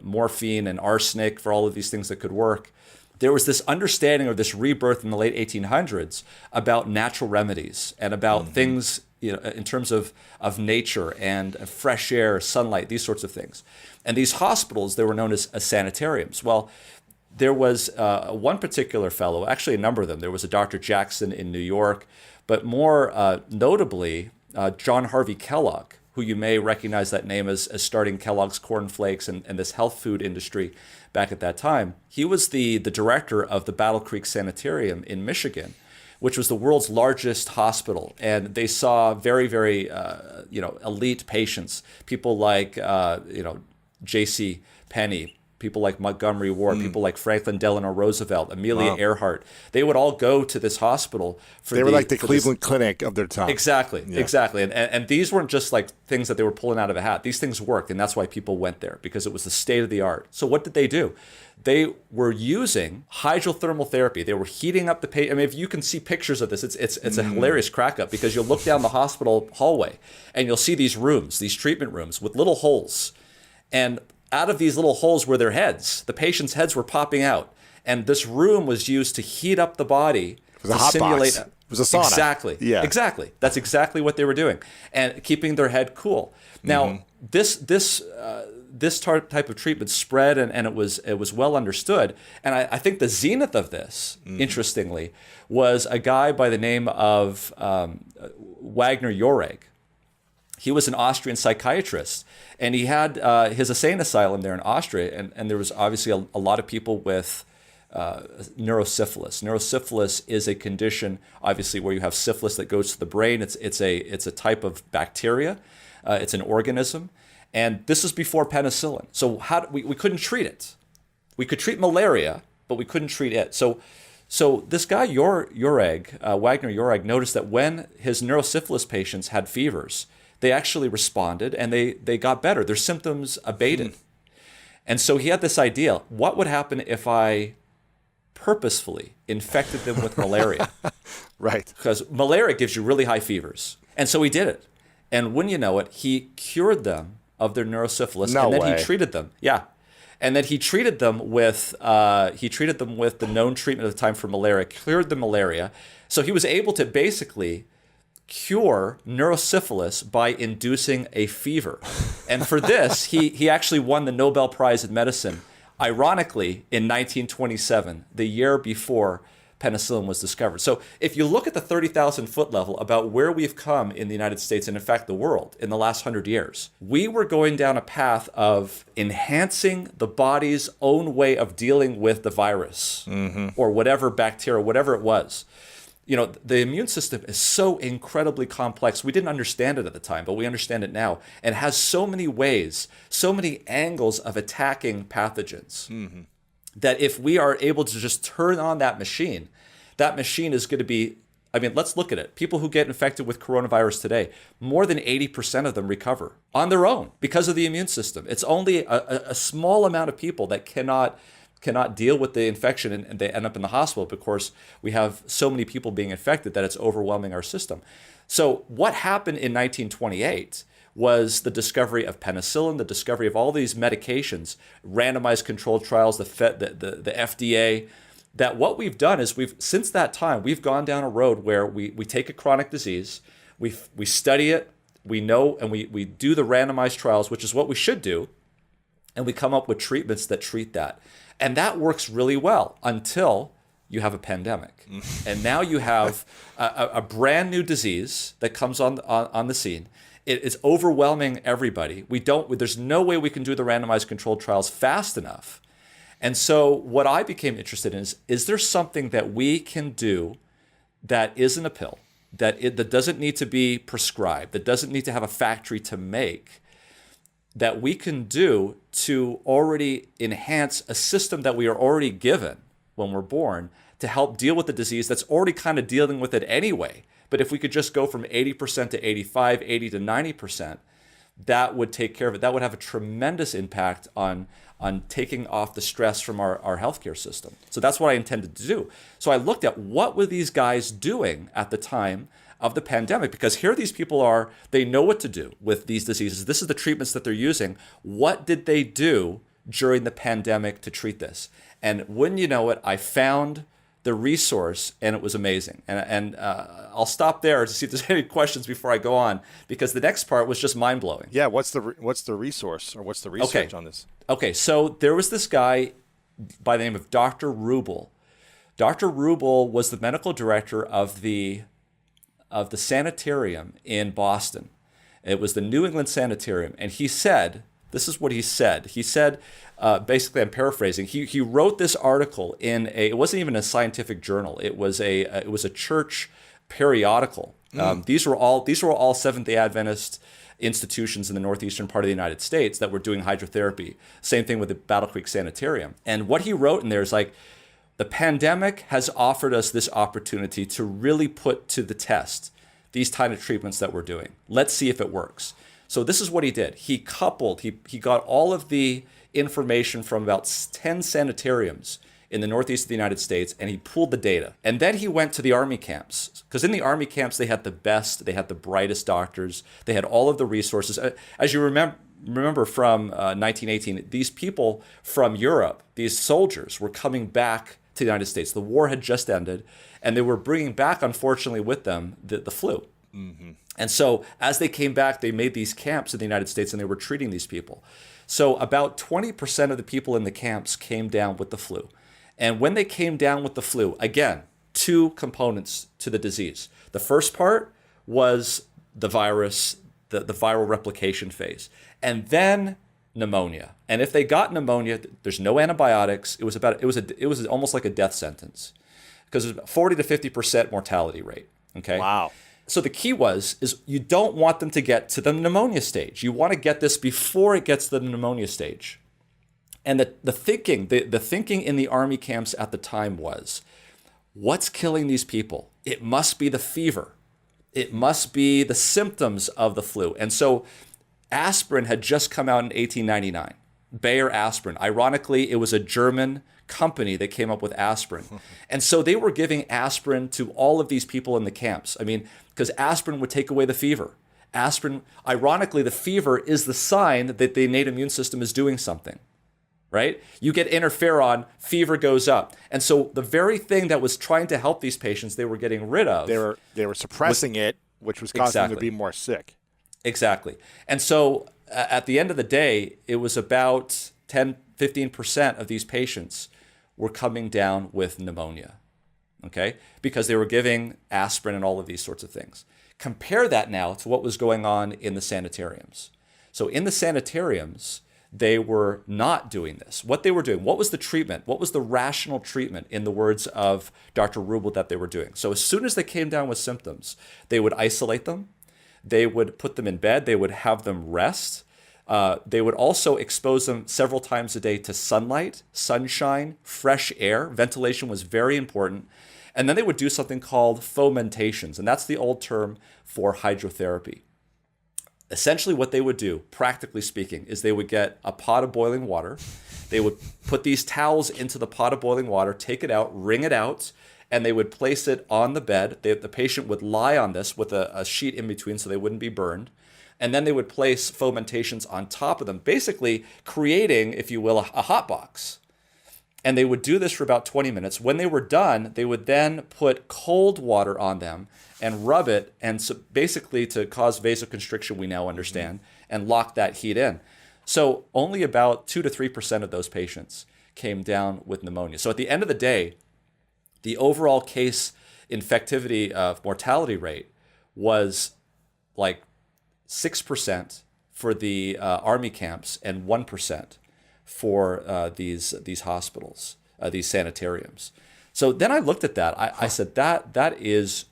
morphine and arsenic for all of these things that could work. There was this understanding of this rebirth in the late 1800s about natural remedies and about things in terms of nature and fresh air, sunlight, these sorts of things. And these hospitals, they were known as sanitariums. Well, there was one particular fellow, actually a number of them. There was a Dr. Jackson in New York, but more notably, John Harvey Kellogg, who you may recognize that name as starting Kellogg's Corn Flakes and this health food industry back at that time. He was the director of the Battle Creek Sanitarium in Michigan, which was the world's largest hospital. And they saw very, very elite patients, people like J.C. Penney, people like Montgomery Ward, people like Franklin Delano Roosevelt, Amelia Earhart. They would all go to this hospital for They were like the Cleveland Clinic of their time. Exactly, exactly. And these weren't just like things that they were pulling out of a hat. These things worked, and that's why people went there, because it was the state of the art. So what did they do? They were using hydrothermal therapy. They were heating up the patient. I mean, if you can see pictures of this, it's a hilarious crack up, because you'll look down the hospital hallway and you'll see these rooms, these treatment rooms with little holes. And out of these little holes were their heads. The patients' heads were popping out. And this room was used to heat up the body was a hot simulate. box. It was a sauna. Exactly. Yeah. Exactly. That's exactly what they were doing, and keeping their head cool. Now, this type of treatment spread, and it was well understood. And I think the zenith of this, interestingly, was a guy by the name of Wagner Jauregg. He was an Austrian psychiatrist, and he had his insane asylum there in Austria, and there was obviously a lot of people with neurosyphilis. Neurosyphilis is a condition, obviously, where you have syphilis that goes to the brain. It's a type of bacteria. It's an organism, and this is before penicillin. So we couldn't treat it. We could treat malaria, but we couldn't treat it. So this guy Wagner Jauregg, noticed that when his neurosyphilis patients had fevers, they actually responded and they got better. Their symptoms abated. And so he had this idea: what would happen if I purposefully infected them with malaria? Right. Because malaria gives you really high fevers. And so he did it. And when you know it, he cured them of their neurosyphilis. No and then way. he treated them. Yeah. And then he treated them with the known treatment at the time for malaria, cured the malaria. So he was able to basically cure neurosyphilis by inducing a fever. And for this, he actually won the Nobel Prize in Medicine, ironically, in 1927, the year before penicillin was discovered. So if you look at the 30,000-foot level about where we've come in the United States and, in fact, the world in the last 100 years, we were going down a path of enhancing the body's own way of dealing with the virus or whatever bacteria, whatever it was. the immune system is so incredibly complex. We didn't understand it at the time, but we understand it now, and has so many ways, so many angles of attacking pathogens that if we are able to just turn on that machine is going to be, let's look at it. People who get infected with coronavirus today, more than 80% of them recover on their own because of the immune system. It's only a small amount of people that cannot deal with the infection and they end up in the hospital. Of course, we have so many people being infected that it's overwhelming our system. So what happened in 1928 was the discovery of penicillin, the discovery of all these medications, randomized controlled trials, the FDA, that what we've done is since that time, we've gone down a road where we take a chronic disease, we study it, we know, and we do the randomized trials, which is what we should do, and we come up with treatments that treat that. And that works really well until you have a pandemic. And now you have a brand new disease that comes on the scene. It is overwhelming everybody. There's no way we can do the randomized controlled trials fast enough. And so what I became interested in is there something that we can do that isn't a pill, that doesn't need to be prescribed, that doesn't need to have a factory to make, that we can do to already enhance a system that we are already given when we're born to help deal with the disease that's already kind of dealing with it anyway. But if we could just go from 80% to 85, 80 to 90%, that would take care of it. That would have a tremendous impact on taking off the stress from our healthcare system. So that's what I intended to do. So I looked at what were these guys doing at the time of the pandemic, because here these people are, they know what to do with these diseases. This is the treatments that they're using. What did they do during the pandemic to treat this? And wouldn't you know it, I found the resource, and it was amazing. And I'll stop there to see if there's any questions before I go on, because the next part was just mind-blowing. Yeah, what's the resource, or what's the research on this? Okay, so there was this guy by the name of Dr. Rubel. Dr. Rubel was the medical director of the sanitarium in Boston. It was the New England Sanitarium. And he said, this is what he said. He said, basically, I'm paraphrasing. He wrote this article it wasn't even a scientific journal. It was a church periodical. These were all Seventh-day Adventist institutions in the northeastern part of the United States that were doing hydrotherapy. Same thing with the Battle Creek Sanitarium. And what he wrote in there is like, the pandemic has offered us this opportunity to really put to the test these kind of treatments that we're doing. Let's see if it works. So this is what he did. He got all of the information from about 10 sanitariums in the northeast of the United States, and he pulled the data. And then he went to the army camps, because in the army camps, they had the best, they had the brightest doctors, they had all of the resources. As you remember from 1918, these people from Europe, these soldiers, were coming back to the United States. The war had just ended, and they were bringing back, unfortunately, with them the flu. Mm-hmm. And so as they came back, they made these camps in the United States, and they were treating these people. So about 20% of the people in the camps came down with the flu. And when they came down with the flu, again, two components to the disease. The first part was the virus, the viral replication phase, and then pneumonia. And if they got pneumonia, there's no antibiotics. It was almost like a death sentence, because it was 40 to 50% mortality rate. Okay. Wow. So the key is you don't want them to get to the pneumonia stage. You want to get this before it gets to the pneumonia stage. And the thinking in the army camps at the time was, what's killing these people? It must be the fever. It must be the symptoms of the flu. And so aspirin had just come out in 1899. Bayer aspirin. Ironically, it was a German company that came up with aspirin. And so they were giving aspirin to all of these people in the camps. I mean, because aspirin would take away the fever. Aspirin, ironically, the fever is the sign that the innate immune system is doing something, right? You get interferon, fever goes up. And so the very thing that was trying to help these patients, they were getting rid of. They were suppressing it, which was causing them to be more sick. Exactly. And so at the end of the day, it was about 10, 15% of these patients were coming down with pneumonia, okay? Because they were giving aspirin and all of these sorts of things. Compare that now to what was going on in the sanitariums. So in the sanitariums, they were not doing this. What they were doing, what was the treatment? What was the rational treatment, in the words of Dr. Rubel, that they were doing? So as soon as they came down with symptoms, they would isolate them. They would put them in bed. They would have them rest. They would also expose them several times a day to sunlight, sunshine, fresh air. Ventilation was very important. And then they would do something called fomentations, and that's the old term for hydrotherapy. Essentially what they would do, practically speaking, is they would get a pot of boiling water. They would put these towels into the pot of boiling water, take it out, wring it out, and they would place it on the bed. The patient would lie on this with a sheet in between so they wouldn't be burned. And then they would place fomentations on top of them, basically creating, if you will, a hot box. And they would do this for about 20 minutes. When they were done, they would then put cold water on them and rub it, and so basically to cause vasoconstriction, we now understand, and lock that heat in. So only about 2 to 3% of those patients came down with pneumonia. So at the end of the day, the overall case infectivity mortality rate was like 6% for the army camps and 1% for these hospitals, these sanitariums. So then I looked at that. I said, that is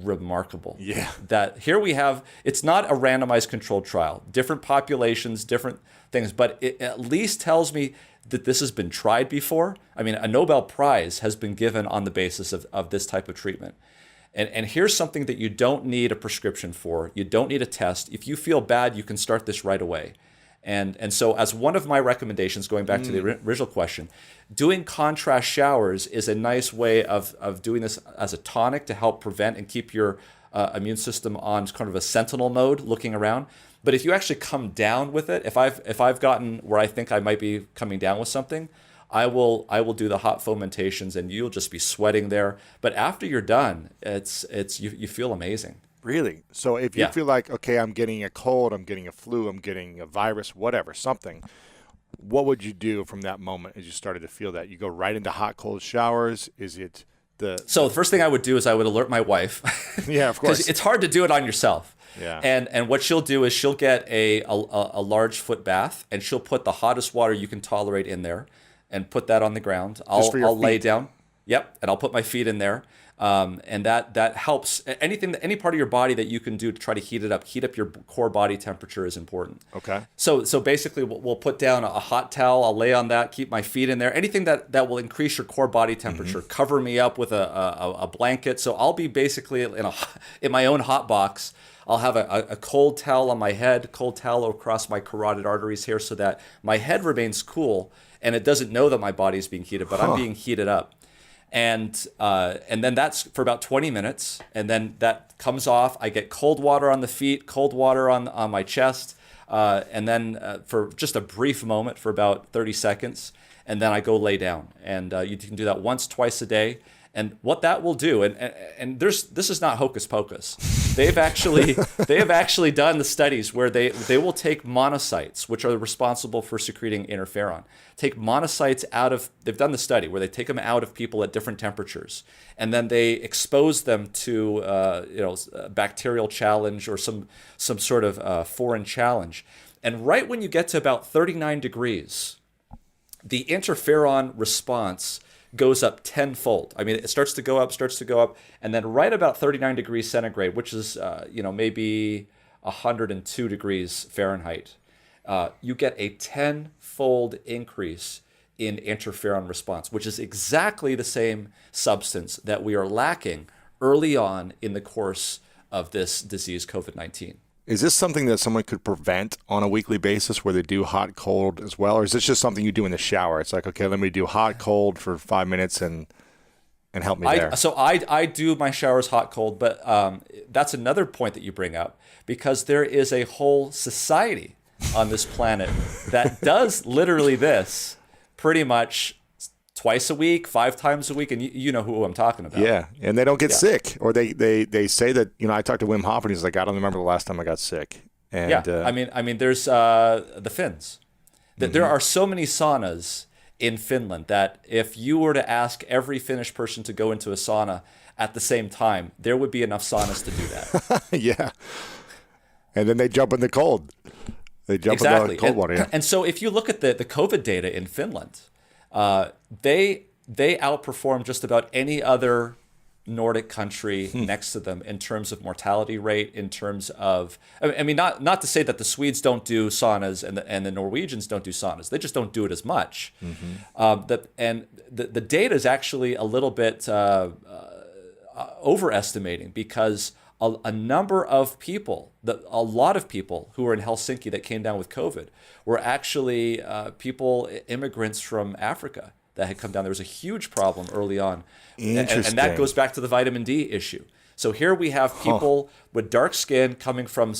remarkable. Yeah. That here we have, it's not a randomized controlled trial, different populations, different things, but it at least tells me that this has been tried before. I mean, a Nobel Prize has been given on the basis of this type of treatment. And here's something that you don't need a prescription for. You don't need a test. If you feel bad, you can start this right away. And so as one of my recommendations, going back to the original question, doing contrast showers is a nice way of doing this as a tonic to help prevent and keep your immune system on kind of a sentinel mode, looking around. But if you actually come down with it, if I've gotten where I think I might be coming down with something, I will do the hot fomentations, and you'll just be sweating there. But after you're done, you feel amazing. Really? So if you feel like, okay, I'm getting a cold, I'm getting a flu, I'm getting a virus, whatever, something, what would you do from that moment as you started to feel that? You go right into hot, cold showers? Is it So the first thing I would do is I would alert my wife. Yeah, of course. Because it's hard to do it on yourself. Yeah. And what she'll do is she'll get a large foot bath, and she'll put the hottest water you can tolerate in there and put that on the ground. I'll lay down. Yep. And I'll put my feet in there. And that helps. Any part of your body that you can do to try to heat up your core body temperature is important. Okay. So basically we'll put down a hot towel. I'll lay on that, keep my feet in there. Anything that will increase your core body temperature, cover me up with a blanket. So I'll be basically in my own hot box. I'll have a cold towel on my head, cold towel across my carotid arteries here, so that my head remains cool and it doesn't know that my body is being heated, but I'm being heated up. And then that's for about 20 minutes, and then that comes off. I get cold water on the feet, cold water on my chest, and then for just a brief moment, for about 30 seconds, and then I go lay down. And you can do that once, twice a day. And what that will do, and this is not hocus pocus. They have actually done the studies where they will take monocytes, which are responsible for secreting interferon. Take monocytes out of. They've done the study where they take them out of people at different temperatures, and then they expose them to a bacterial challenge or some sort of foreign challenge. And right when you get to about 39 degrees, the interferon response goes up tenfold. I mean, it starts to go up, and then right about 39 degrees centigrade, which is maybe 102 degrees Fahrenheit, you get a tenfold increase in interferon response, which is exactly the same substance that we are lacking early on in the course of this disease, COVID-19. Is this something that someone could prevent on a weekly basis, where they do hot, cold as well? Or is this just something you do in the shower? It's like, okay, let me do hot, cold for 5 minutes and help me there. So I do my showers hot, cold, but that's another point that you bring up, because there is a whole society on this planet that does literally this pretty much twice a week, 5 times a week, and you know who I'm talking about. Yeah, and they don't get sick, or they say that, I talked to Wim Hof, and he's like, I don't remember the last time I got sick. And I mean, there's the Finns. There are so many saunas in Finland that if you were to ask every Finnish person to go into a sauna at the same time, there would be enough saunas to do that. Yeah, and then they jump in the cold. They jump in Exactly. the cold water. Yeah. And so if you look at the COVID data in Finland, they outperform just about any other Nordic country next to them in terms of mortality rate, in terms of, I mean, not to say that the Swedes don't do saunas and the Norwegians don't do saunas. They just don't do it as much. The data is actually a little bit overestimating, because a number of people, a lot of people who were in Helsinki that came down with COVID were actually immigrants from Africa that had come down. There was a huge problem early on. Interesting. And that goes back to the vitamin D issue. So here we have people with dark skin coming from,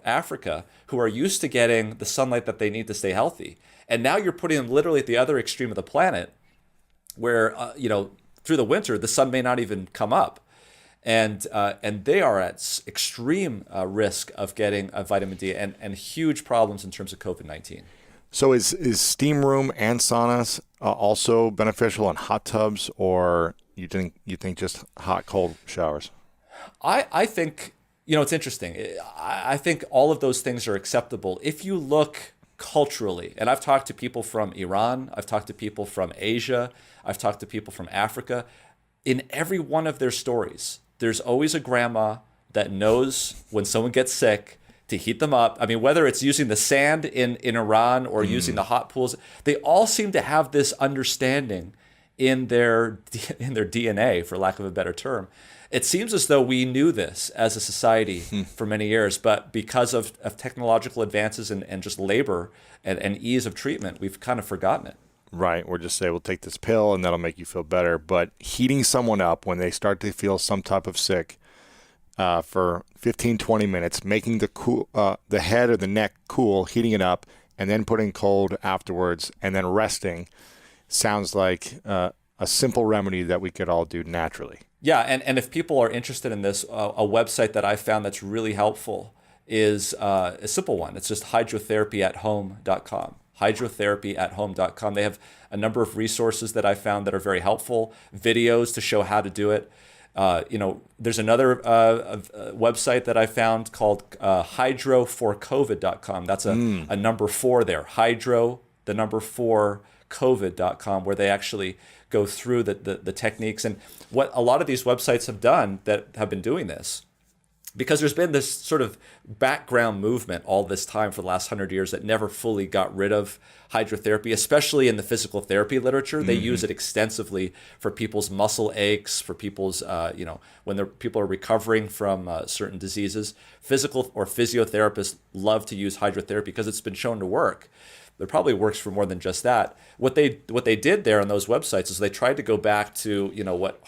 Africa, who are used to getting the sunlight that they need to stay healthy. And now you're putting them literally at the other extreme of the planet, where, through the winter, the sun may not even come up. And they are at extreme risk of getting vitamin D and huge problems in terms of COVID-19. So is steam room and saunas also beneficial in hot tubs, or you think just hot, cold showers? I think, it's interesting. I think all of those things are acceptable if you look culturally. And I've talked to people from Iran, I've talked to people from Asia, I've talked to people from Africa. In every one of their stories, there's always a grandma that knows when someone gets sick to heat them up. I mean, whether it's using the sand in Iran or using the hot pools, they all seem to have this understanding in their DNA, for lack of a better term. It seems as though we knew this as a society for many years, but because of technological advances and just labor and ease of treatment, we've kind of forgotten it. Right. Or just say, we'll take this pill and that'll make you feel better. But heating someone up when they start to feel some type of sick for 15, 20 minutes, making the head or the neck cool, heating it up, and then putting cold afterwards, and then resting, sounds like a simple remedy that we could all do naturally. Yeah, and if people are interested in this, a website that I found that's really helpful is a simple one. It's just hydrotherapyathome.com. hydrotherapyathome.com. They have a number of resources that I found that are very helpful, videos to show how to do it. There's another website that I found called hydroforcovid.com. That's a number 4 there. Hydro, the number 4, covid.com, where they actually go through the techniques. And what a lot of these websites have done that have been doing this, because there's been this sort of background movement all this time for the last 100 years that never fully got rid of hydrotherapy, especially in the physical therapy literature. They use it extensively for people's muscle aches, for people's, when people are recovering from certain diseases. Physical or physiotherapists love to use hydrotherapy because it's been shown to work. It probably works for more than just that. What they did there on those websites is they tried to go back to what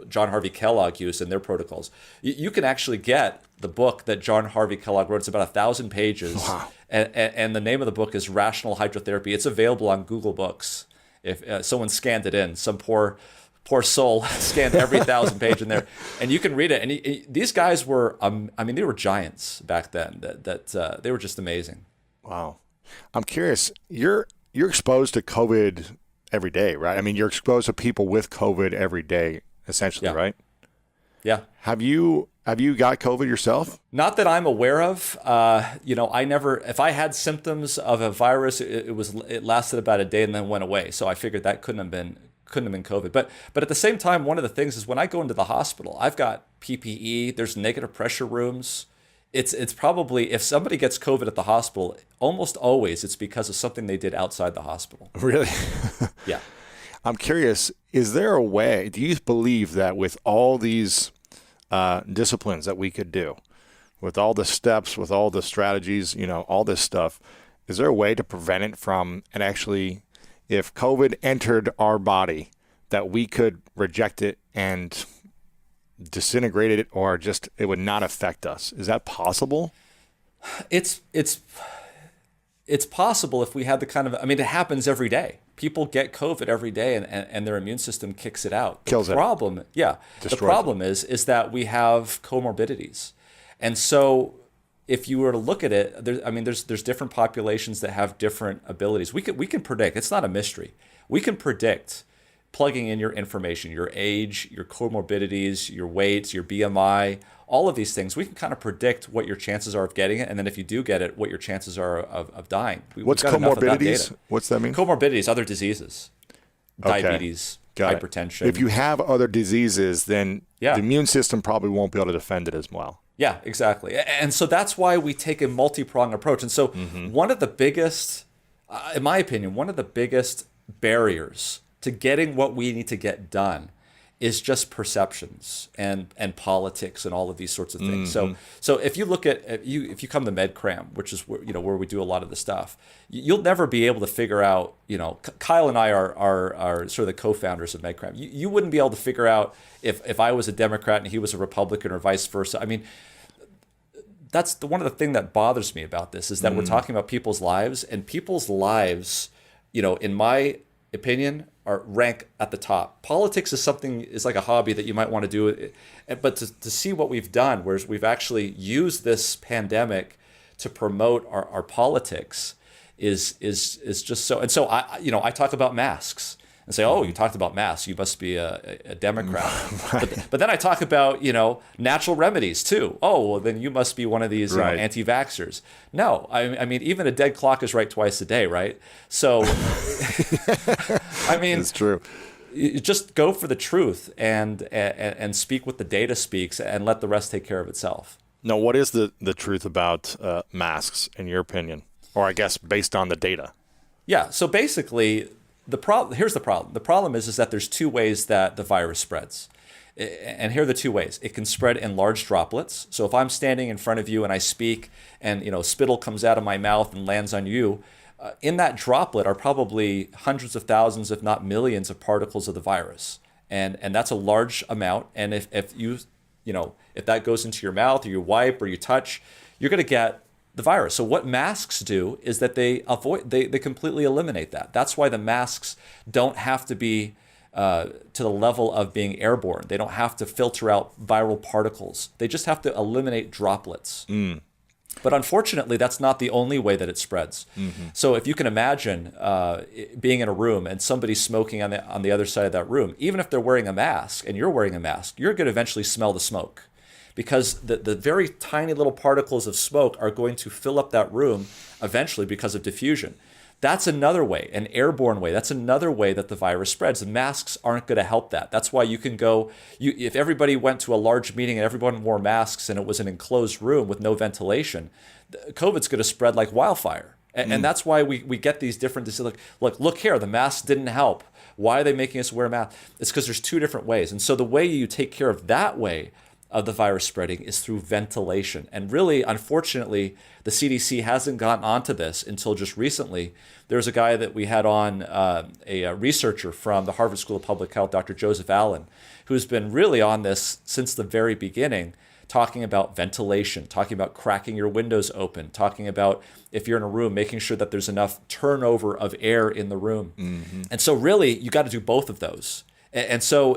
John Harvey Kellogg used in their protocols. You can actually get the book that John Harvey Kellogg wrote. It's about 1,000 pages. Wow. And the name of the book is Rational Hydrotherapy. It's available on Google Books. If someone scanned it in, some poor soul scanned every 1,000 page in there, and you can read it. And these guys were, they were giants back then. That they were just amazing. Wow. I'm curious, you're exposed to COVID every day, right? I mean, you're exposed to people with COVID every day, essentially, right? Yeah. Have you got COVID yourself? Not that I'm aware of. I never, if I had symptoms of a virus, it lasted about a day and then went away. So I figured that couldn't have been COVID. But at the same time, one of the things is when I go into the hospital, I've got PPE, there's negative pressure rooms. It's probably, if somebody gets COVID at the hospital, almost always it's because of something they did outside the hospital. Really? Yeah. I'm curious, is there a way, do you believe that with all these disciplines that we could do, with all the steps, with all the strategies, all this stuff, is there a way to prevent it from, and actually, if COVID entered our body, that we could reject it and disintegrate it, or just it would not affect us? Is that possible? It's possible if we had the kind of, it happens every day. People get COVID every day and their immune system kicks it out. Kills it. The problem is that we have comorbidities. And so if you were to look at it, there's different populations that have different abilities. We can predict. It's not a mystery. We can predict plugging in your information, your age, your comorbidities, your weights, your BMI, all of these things. We can kind of predict what your chances are of getting it, and then if you do get it, what your chances are of dying. What's comorbidities? What's that mean? Comorbidities, other diseases, diabetes, hypertension. If you have other diseases, then the immune system probably won't be able to defend it as well. Yeah, exactly. And so that's why we take a multi-pronged approach. And so one of the biggest, in my opinion, one of the biggest barriers to getting what we need to get done is just perceptions and politics and all of these sorts of things. So if you look at if you come to MedCram, which is where we do a lot of the stuff, you'll never be able to figure out. Kyle and I are sort of the co-founders of MedCram. You wouldn't be able to figure out if I was a Democrat and he was a Republican or vice versa. I mean, that's one of the things that bothers me about this is that we're talking about people's lives, and people's lives, in my opinion, are rank at the top. Politics is like a hobby that you might want to do, but to see what we've done, whereas we've actually used this pandemic to promote our politics, is just so. And so I talk about masks and say, oh, you talked about masks, you must be a Democrat. Right. But then I talk about natural remedies too. Oh, well then you must be one of these anti-vaxxers. No, I mean even a dead clock is right twice a day, right? So I mean, it's true. You just go for the truth and speak what the data speaks, and let the rest take care of itself. Now, what is the truth about masks, in your opinion, or I guess based on the data? Yeah. So basically, here's the problem. The problem is that there's two ways that the virus spreads. And here are the two ways. It can spread in large droplets. So if I'm standing in front of you and I speak and spittle comes out of my mouth and lands on you, in that droplet are probably hundreds of thousands, if not millions, of particles of the virus. And that's a large amount. And if that goes into your mouth or you wipe or you touch, you're going to get the virus. So what masks do is that they completely eliminate that. That's why the masks don't have to be to the level of being airborne. They don't have to filter out viral particles. They just have to eliminate droplets. But unfortunately, that's not the only way that it spreads. So if you can imagine being in a room and somebody smoking on the other side of that room, even if they're wearing a mask and you're wearing a mask, you're going to eventually smell the smoke, because the very tiny little particles of smoke are going to fill up that room eventually because of diffusion. That's another way, an airborne way. That's another way that the virus spreads. The masks aren't going to help that. That's why you can go, if everybody went to a large meeting and everyone wore masks and it was an enclosed room with no ventilation, COVID's going to spread like wildfire. And that's why we get these different diseases. Look here, the masks didn't help. Why are they making us wear masks? It's because there's two different ways. And so the way you take care of that way of the virus spreading is through ventilation. And really, unfortunately, the CDC hasn't gotten onto this until just recently. There's a guy that we had on, a researcher from the Harvard School of Public Health, Dr. Joseph Allen, who's been really on this since the very beginning, talking about ventilation, talking about cracking your windows open, talking about if you're in a room, making sure that there's enough turnover of air in the room. And so really, you got to do both of those. And so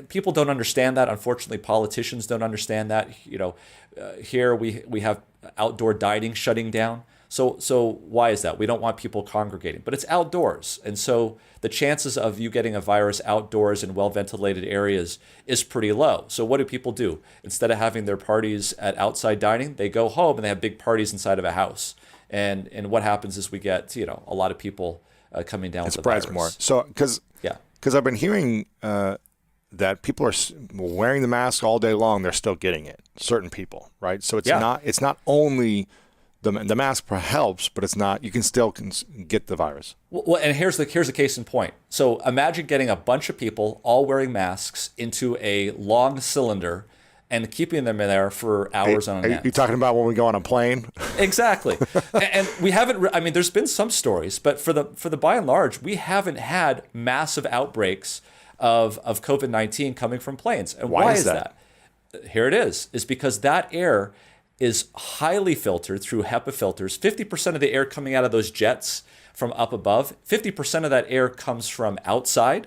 people don't understand that. Unfortunately, politicians don't understand that. Here we have outdoor dining shutting down. So why is that? We don't want people congregating, but it's outdoors. And so the chances of you getting a virus outdoors in well-ventilated areas is pretty low. So what do people do? Instead of having their parties at outside dining, they go home and they have big parties inside of a house. And what happens is we get, a lot of people coming down with the virus. It spreads more. So, because I've been hearing that people are wearing the mask all day long, they're still getting it. Certain people, right? So it's not only the mask helps, but it's not. You can still get the virus. Well, and here's the case in point. So imagine getting a bunch of people all wearing masks into a long cylinder and keeping them in there for hours on end. Are you talking about when we go on a plane? Exactly. And we haven't. I mean, there's been some stories, but for the by and large, we haven't had massive outbreaks of COVID-19 coming from planes. And why is that? Here it is because that air is highly filtered through HEPA filters. 50% of the air coming out of those jets from up above, 50% of that air comes from outside,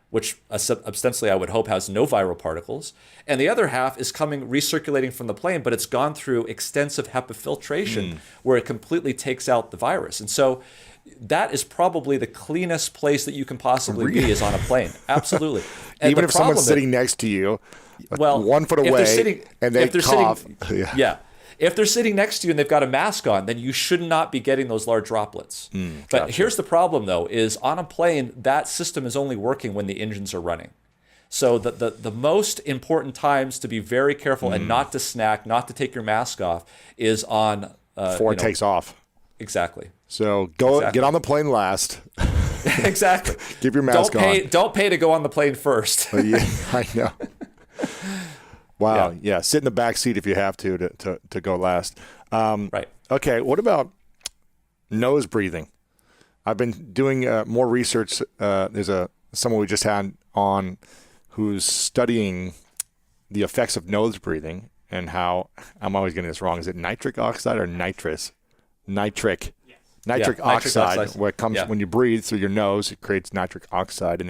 which ostensibly I would hope has no viral particles. And the other half is recirculating from the plane, but it's gone through extensive HEPA filtration where it completely takes out the virus. And so that is probably the cleanest place that you can possibly be is on a plane. Absolutely. And Even the if someone's problem sitting next to you, well, 1 foot if they're away, sitting- and they if they're cough. sitting- yeah. If they're sitting next to you and they've got a mask on, then you should not be getting those large droplets. But here's the problem, though, is on a plane, that system is only working when the engines are running. So the most important times to be very careful and not to snack, not to take your mask off, is on... Before it takes off. Exactly. So get on the plane last. Exactly. Keep your mask on. Don't pay to go on the plane first. Yeah, I know. Wow. Yeah. Sit in the back seat if you have to go last. Right. Okay. What about nose breathing? I've been doing more research. There's someone we just had on who's studying the effects of nose breathing and how, I'm always getting this wrong. Is it nitric oxide or nitrous? Nitric. Yes. Nitric oxide, where it comes when you breathe through your nose, it creates nitric oxide,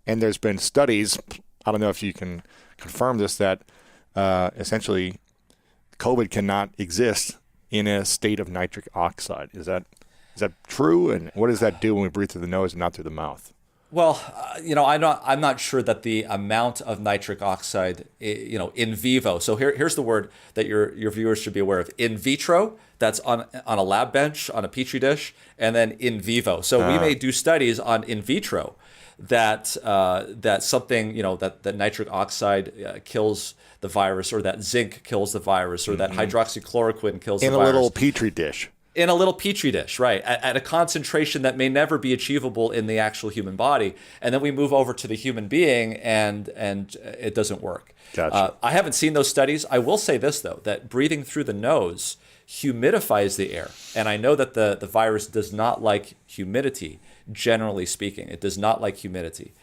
and there's been studies. I don't know if you can confirm this, that essentially COVID cannot exist in a state of nitric oxide. Is that true? And what does that do when we breathe through the nose and not through the mouth? Well, I'm not sure that the amount of nitric oxide, in vivo. So here's the word that your viewers should be aware of. In vitro, that's on a lab bench, on a petri dish, and then in vivo. So we may do studies on in vitro that something, that nitric oxide kills the virus, or that zinc kills the virus, or that hydroxychloroquine kills the virus. In a little petri dish. In a little petri dish, right, at a concentration that may never be achievable in the actual human body. And then we move over to the human being, and it doesn't work. Gotcha. I haven't seen those studies. I will say this, though, that breathing through the nose humidifies the air. And I know that the virus does not like humidity, generally speaking. It does not like humidity.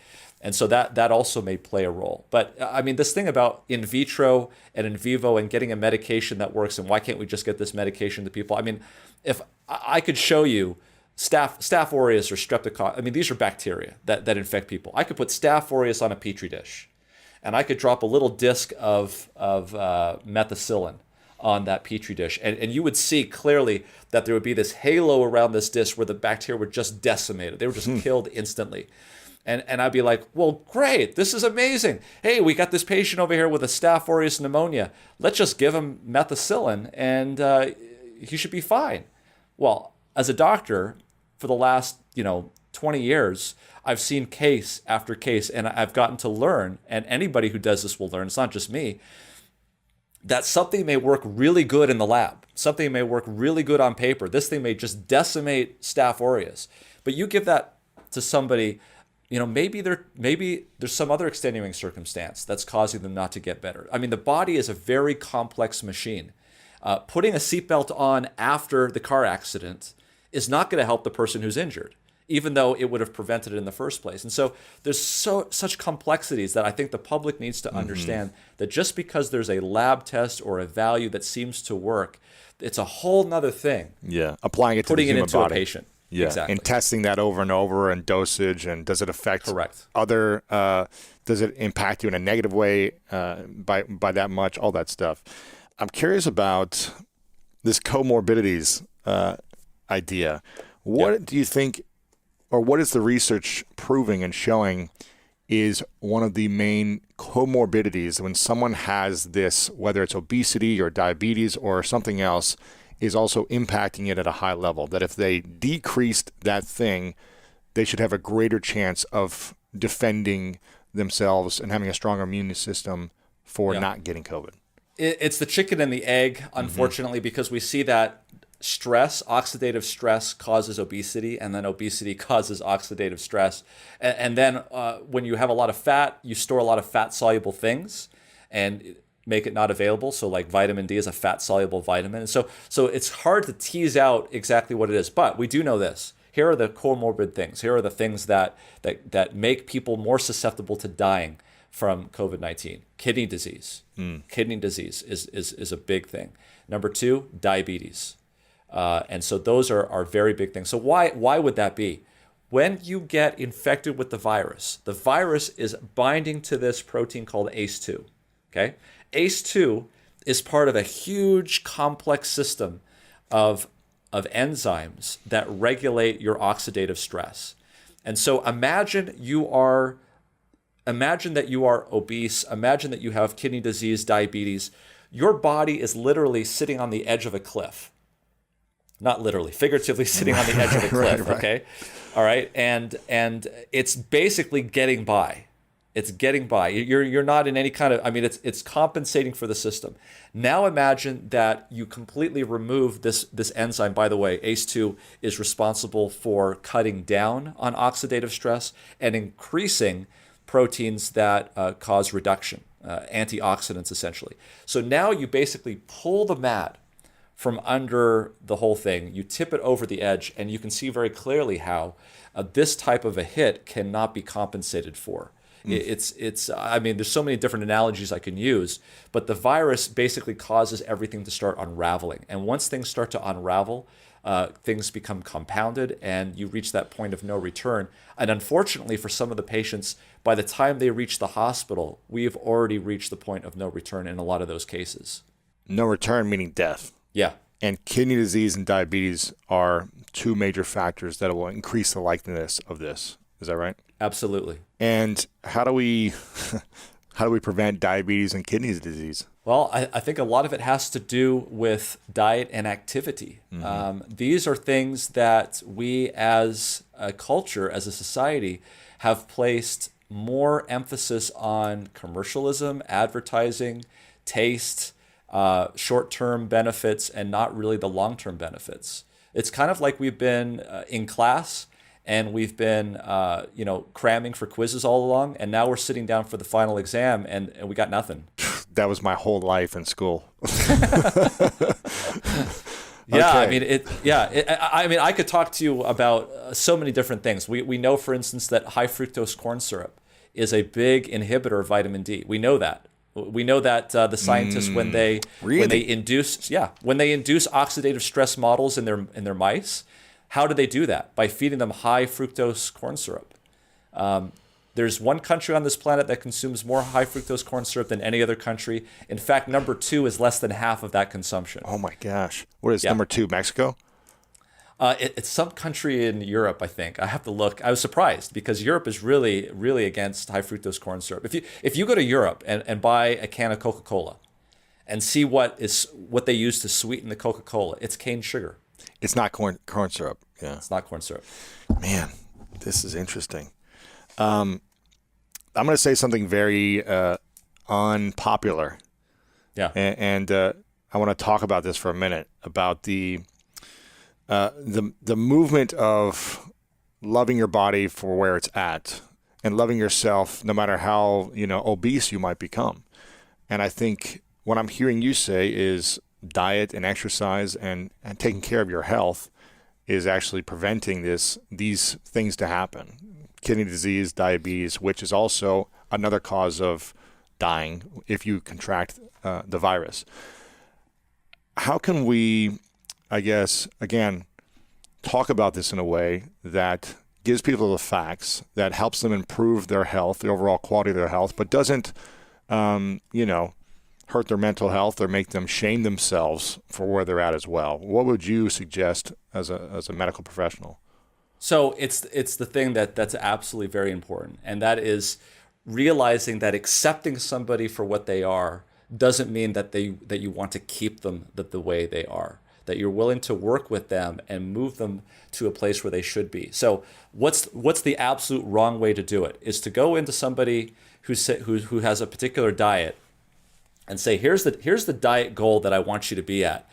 And so that also may play a role. But I mean, this thing about in vitro and in vivo and getting a medication that works, and why can't we just get this medication to people? I mean, if I could show you Staph aureus or streptococcus, I mean, these are bacteria that infect people. I could put Staph aureus on a petri dish, and I could drop a little disc of methicillin on that petri dish, and you would see clearly that there would be this halo around this disc where the bacteria were just decimated. They were just killed instantly. And I'd be like, well, great, this is amazing. Hey, we got this patient over here with a Staph aureus pneumonia. Let's just give him methicillin, and he should be fine. Well, as a doctor, for the last 20 years, I've seen case after case, and I've gotten to learn, and anybody who does this will learn, it's not just me, that something may work really good in the lab. Something may work really good on paper. This thing may just decimate Staph aureus. But you give that to somebody, maybe there's some other extenuating circumstance that's causing them not to get better. I mean, the body is a very complex machine. Putting a seatbelt on after the car accident is not going to help the person who's injured, even though it would have prevented it in the first place. And so there's such complexities that I think the public needs to understand that just because there's a lab test or a value that seems to work, it's a whole nother thing. Yeah, applying it to putting the human it into body. a patient. Yeah, exactly. And testing that over and over, and dosage, and does it affect other? Does it impact you in a negative way by that much? All that stuff. I'm curious about this comorbidities idea. What do you think, or what is the research proving and showing is one of the main comorbidities when someone has this, whether it's obesity or diabetes or something else, is also impacting it at a high level, that if they decreased that thing, they should have a greater chance of defending themselves and having a stronger immune system for not getting COVID? It's the chicken and the egg, unfortunately, because we see that oxidative stress causes obesity, and then obesity causes oxidative stress. And then when you have a lot of fat, you store a lot of fat-soluble things, and make it not available. So like vitamin D is a fat-soluble vitamin. And so it's hard to tease out exactly what it is. But we do know this. Here are the comorbid things. Here are the things that make people more susceptible to dying from COVID-19. Kidney disease. Kidney disease is a big thing. Number 2, diabetes. And so those are very big things. So why would that be? When you get infected with the virus is binding to this protein called ACE2. Okay? ACE2 is part of a huge complex system of of enzymes that regulate your oxidative stress. And so imagine that you are obese, imagine that you have kidney disease, diabetes. Your body is literally sitting on the edge of a cliff. Not literally, figuratively sitting on the edge of a cliff, right. okay? All right, and it's basically getting by. It's getting by. You're not in any kind of, it's compensating for the system. Now imagine that you completely remove this enzyme. By the way, ACE2 is responsible for cutting down on oxidative stress and increasing proteins that cause reduction, antioxidants essentially. So now you basically pull the mat from under the whole thing, you tip it over the edge, and you can see very clearly how this type of a hit cannot be compensated for. There's so many different analogies I can use, but the virus basically causes everything to start unraveling. And once things start to unravel, things become compounded and you reach that point of no return. And unfortunately for some of the patients, by the time they reach the hospital, we've already reached the point of no return in a lot of those cases. No return meaning death. Yeah. And kidney disease and diabetes are two major factors that will increase the likeliness of this. Is that right? Absolutely. And how do we prevent diabetes and kidney disease? Well, I think a lot of it has to do with diet and activity. These are things that we as a culture, as a society, have placed more emphasis on commercialism, advertising, taste, short-term benefits, and not really the long-term benefits. It's kind of like we've been in class and we've been, cramming for quizzes all along, and now we're sitting down for the final exam, and we got nothing. That was my whole life in school. Yeah, Okay. I could talk to you about so many different things. We know, for instance, that high fructose corn syrup is a big inhibitor of vitamin D. We know that. We know that the scientists, when they induce oxidative stress models in their mice, how do they do that? By feeding them high fructose corn syrup. There's one country on this planet that consumes more high fructose corn syrup than any other country. In fact, number 2 is less than half of that consumption. Oh my gosh. What is number 2, Mexico? It's some country in Europe, I think. I have to look. I was surprised because Europe is really, really against high fructose corn syrup. If you go to Europe and buy a can of Coca-Cola and see what they use to sweeten the Coca-Cola, it's cane sugar. It's not corn syrup. Yeah. It's not corn syrup. Man, this is interesting. I'm going to say something very unpopular. Yeah. And I want to talk about this for a minute, about the movement of loving your body for where it's at and loving yourself no matter how, obese you might become. And I think what I'm hearing you say is diet and exercise and taking care of your health is actually preventing these things to happen. Kidney disease, diabetes, which is also another cause of dying if you contract the virus. How can we, I guess, again, talk about this in a way that gives people the facts, that helps them improve their health, the overall quality of their health, but doesn't, hurt their mental health or make them shame themselves for where they're at as well? What would you suggest as a medical professional? So it's the thing that's absolutely very important, and that is realizing that accepting somebody for what they are doesn't mean that you want to keep them the way they are. That you're willing to work with them and move them to a place where they should be. So what's the absolute wrong way to do it is to go into somebody who has a particular diet and say, here's the diet goal that I want you to be at.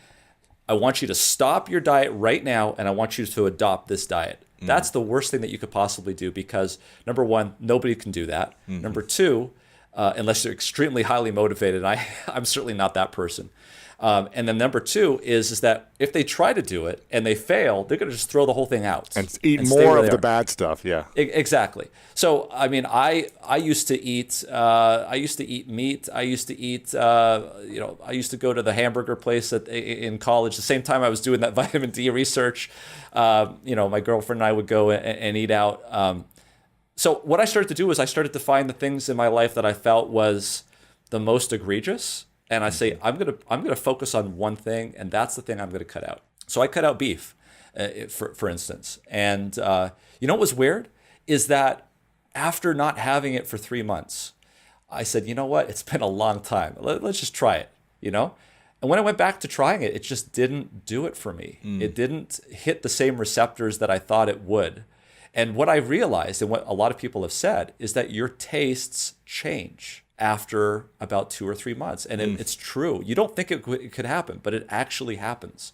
I want you to stop your diet right now, and I want you to adopt this diet. That's the worst thing that you could possibly do because, number one, nobody can do that. Number two, unless you're extremely highly motivated, I'm certainly not that person. And then number two is that if they try to do it and they fail, they're going to just throw the whole thing out and eat more of the bad stuff. Yeah, exactly. So I used to eat meat. I used to go to the hamburger place in college. The same time I was doing that vitamin D research, my girlfriend and I would go and eat out. So what I started to do was I started to find the things in my life that I felt was the most egregious. And I say, I'm gonna focus on one thing, and that's the thing I'm gonna cut out. So I cut out beef, for instance. And you know what was weird is that after not having it for 3 months, I said, you know what? It's been a long time. Let's just try it, you know? And when I went back to trying it, it just didn't do it for me. It didn't hit the same receptors that I thought it would. And what I realized, and what a lot of people have said, is that your tastes change after about 2 or 3 months. And it's true. You don't think it could happen, but it actually happens.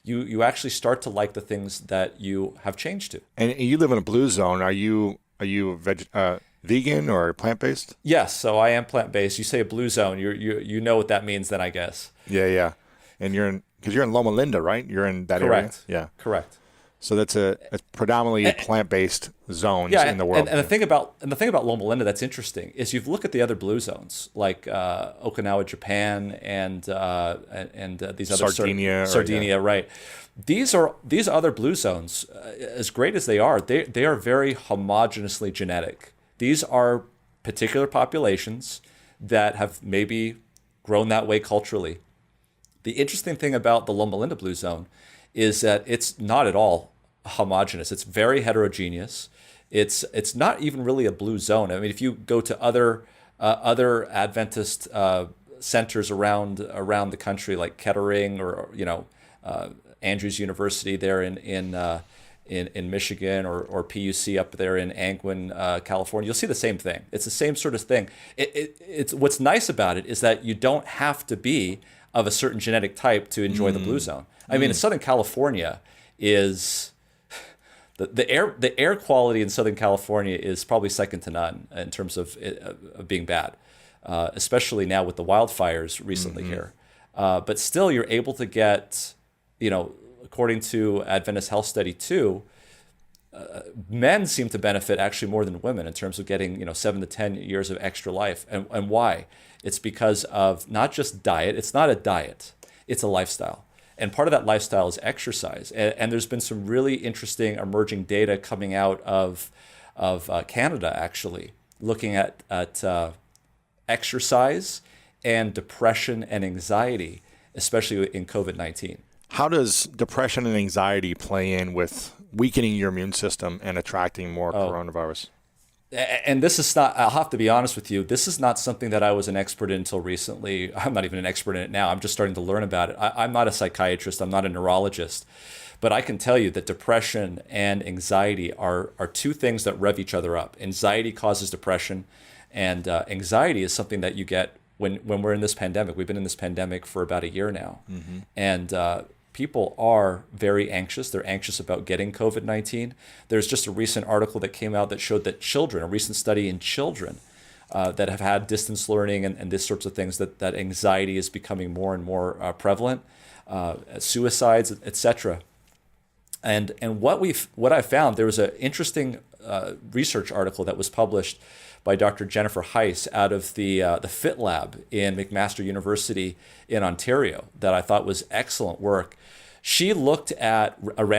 You actually start to like the things that you have changed to. And you live in a blue zone. Are you vegan or plant-based? Yes, so I am plant-based. You say a blue zone, you know what that means then, I guess. Yeah. And because you're in Loma Linda, right? You're in that Correct. area? Yeah. Correct. So that's a predominantly plant-based zones in the world. And the thing about Loma Linda that's interesting is you look at the other blue zones like Okinawa, Japan, and these other Sardinia, right? These other blue zones, as great as they are very homogeneously genetic. These are particular populations that have maybe grown that way culturally. The interesting thing about the Loma Linda blue zone is that it's not at all homogeneous. It's very heterogeneous. It's not even really a blue zone. I mean, if you go to other Adventist centers around the country, like Kettering or Andrews University there in Michigan or PUC up there in Angwin, California, you'll see the same thing. It's the same sort of thing. It's what's nice about it is that you don't have to be of a certain genetic type to enjoy the blue zone. I mean, in Southern California is the air quality in Southern California is probably second to none in terms of being bad, especially now with the wildfires recently here. But still, you're able to get, according to Adventist Health Study 2, men seem to benefit actually more than women in terms of getting 7 to 10 years of extra life. And why? It's because of not just diet. It's not a diet. It's a lifestyle. And part of that lifestyle is exercise. And there's been some really interesting emerging data coming out of Canada, actually, looking at exercise and depression and anxiety, especially in COVID-19. How does depression and anxiety play in with weakening your immune system and attracting more coronavirus? And this is not, I'll have to be honest with you, this is not something that I was an expert in until recently. I'm not even an expert in it now. I'm just starting to learn about it. I'm not a psychiatrist. I'm not a neurologist. But I can tell you that depression and anxiety are two things that rev each other up. Anxiety causes depression, and anxiety is something that you get when we're in this pandemic. We've been in this pandemic for about a year now. And people are very anxious. They're anxious about getting COVID-19. There's just a recent article that came out that showed that children, a recent study in children that have had distance learning and these sorts of things, that anxiety is becoming more and more prevalent, suicides, etc. And what I found, there was an interesting research article that was published by Dr. Jennifer Heiss out of the Fit Lab in McMaster University in Ontario that I thought was excellent work. She looked at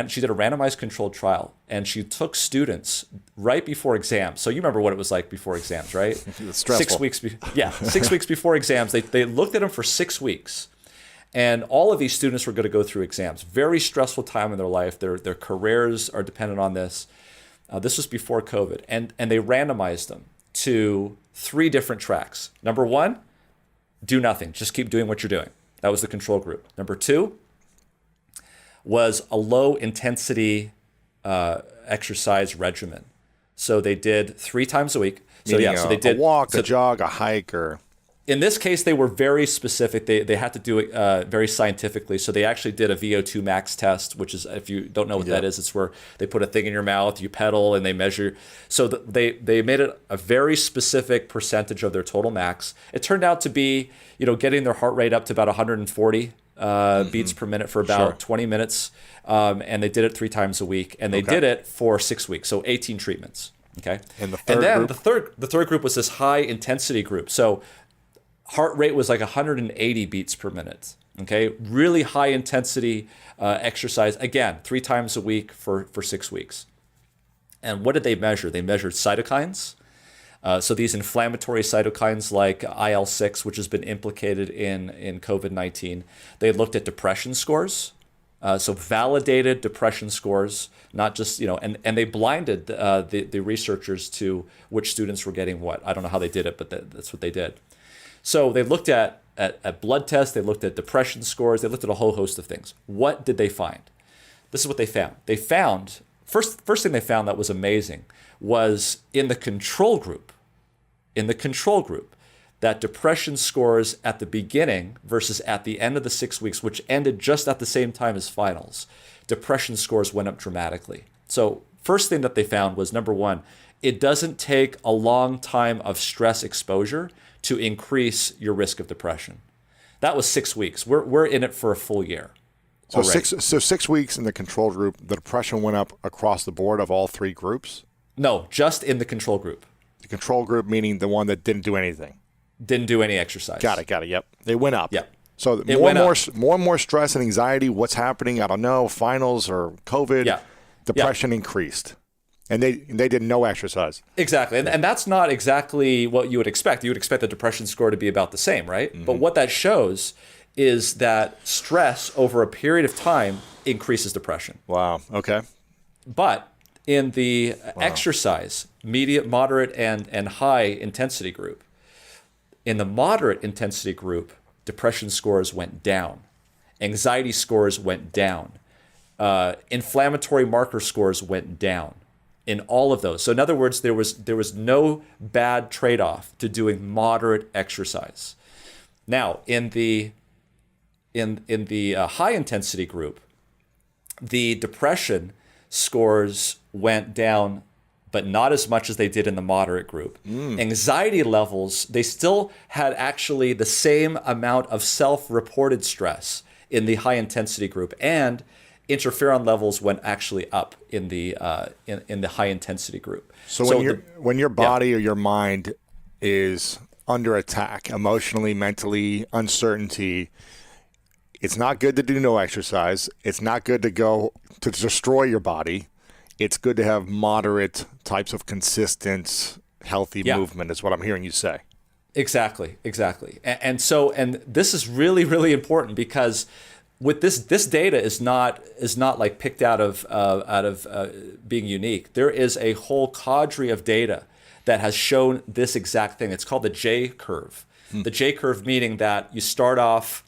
she did a randomized controlled trial, and she took students right before exams. So you remember what it was like before exams, right? It's stressful. 6 weeks. 6 weeks before exams. They looked at them for 6 weeks. And all of these students were going to go through exams. Very stressful time in their life. Their careers are dependent on this. This was before COVID. And they randomized them to 3 different tracks. Number 1, do nothing. Just keep doing what you're doing. That was the control group. Number 2 was a low intensity exercise regimen. So they did 3 times a week. So they did a walk, a jog, a hike, or... In this case, they were very specific. They had to do it very scientifically. So they actually did a VO2 max test, which is, if you don't know what that is, it's where they put a thing in your mouth, you pedal, and they measure. So they made it a very specific percentage of their total max. It turned out to be, getting their heart rate up to about 140 beats per minute for about 20 minutes. And they did it 3 times a week. And they did it for 6 weeks, so 18 treatments. Okay. And the third group was this high intensity group. So heart rate was like 180 beats per minute. Okay, really high intensity exercise. Again, 3 times a week for 6 weeks. And what did they measure? They measured cytokines. So these inflammatory cytokines like IL-6, which has been implicated in COVID-19. They looked at depression scores. So validated depression scores, not just, and they blinded the researchers to which students were getting what. I don't know how they did it, but that's what they did. So they looked at blood tests, they looked at depression scores, they looked at a whole host of things. What did they find? This is what they found. They found, first thing they found that was amazing was in the control group, that depression scores at the beginning versus at the end of the 6 weeks, which ended just at the same time as finals, depression scores went up dramatically. So first thing that they found was, number one, it doesn't take a long time of stress exposure to increase your risk of depression. That was 6 weeks. We're in it for a full year. So 6 weeks in the control group, the depression went up across the board of all 3 groups? No, just in the control group. The control group meaning the one that didn't do anything. Didn't do any exercise. Got it. Yep. They went up. Yep. So more and more stress and anxiety. What's happening? I don't know. Finals or COVID. Yeah. Depression increased. And they did no exercise. Exactly. And that's not exactly what you would expect. You would expect the depression score to be about the same, right? Mm-hmm. But what that shows is that stress over a period of time increases depression. Wow. Okay. But in the exercise, moderate, and high intensity group, in the moderate intensity group, depression scores went down. Anxiety scores went down. Inflammatory marker scores went down in all of those. So in other words, there was no bad trade-off to doing moderate exercise. Now, in the high intensity group, the depression scores went down, but not as much as they did in the moderate group. Anxiety levels, they still had actually the same amount of self-reported stress in the high intensity group, and interferon levels went actually up in the high intensity group. So when your body or your mind is under attack, emotionally, mentally, uncertainty, it's not good to do no exercise. It's not good to go to destroy your body. It's good to have moderate types of consistent, healthy movement is what I'm hearing you say. Exactly. And this is really, really important because with this data is not like picked out of being unique. There is a whole cadre of data that has shown this exact thing. It's called the J curve. The J curve meaning that you start off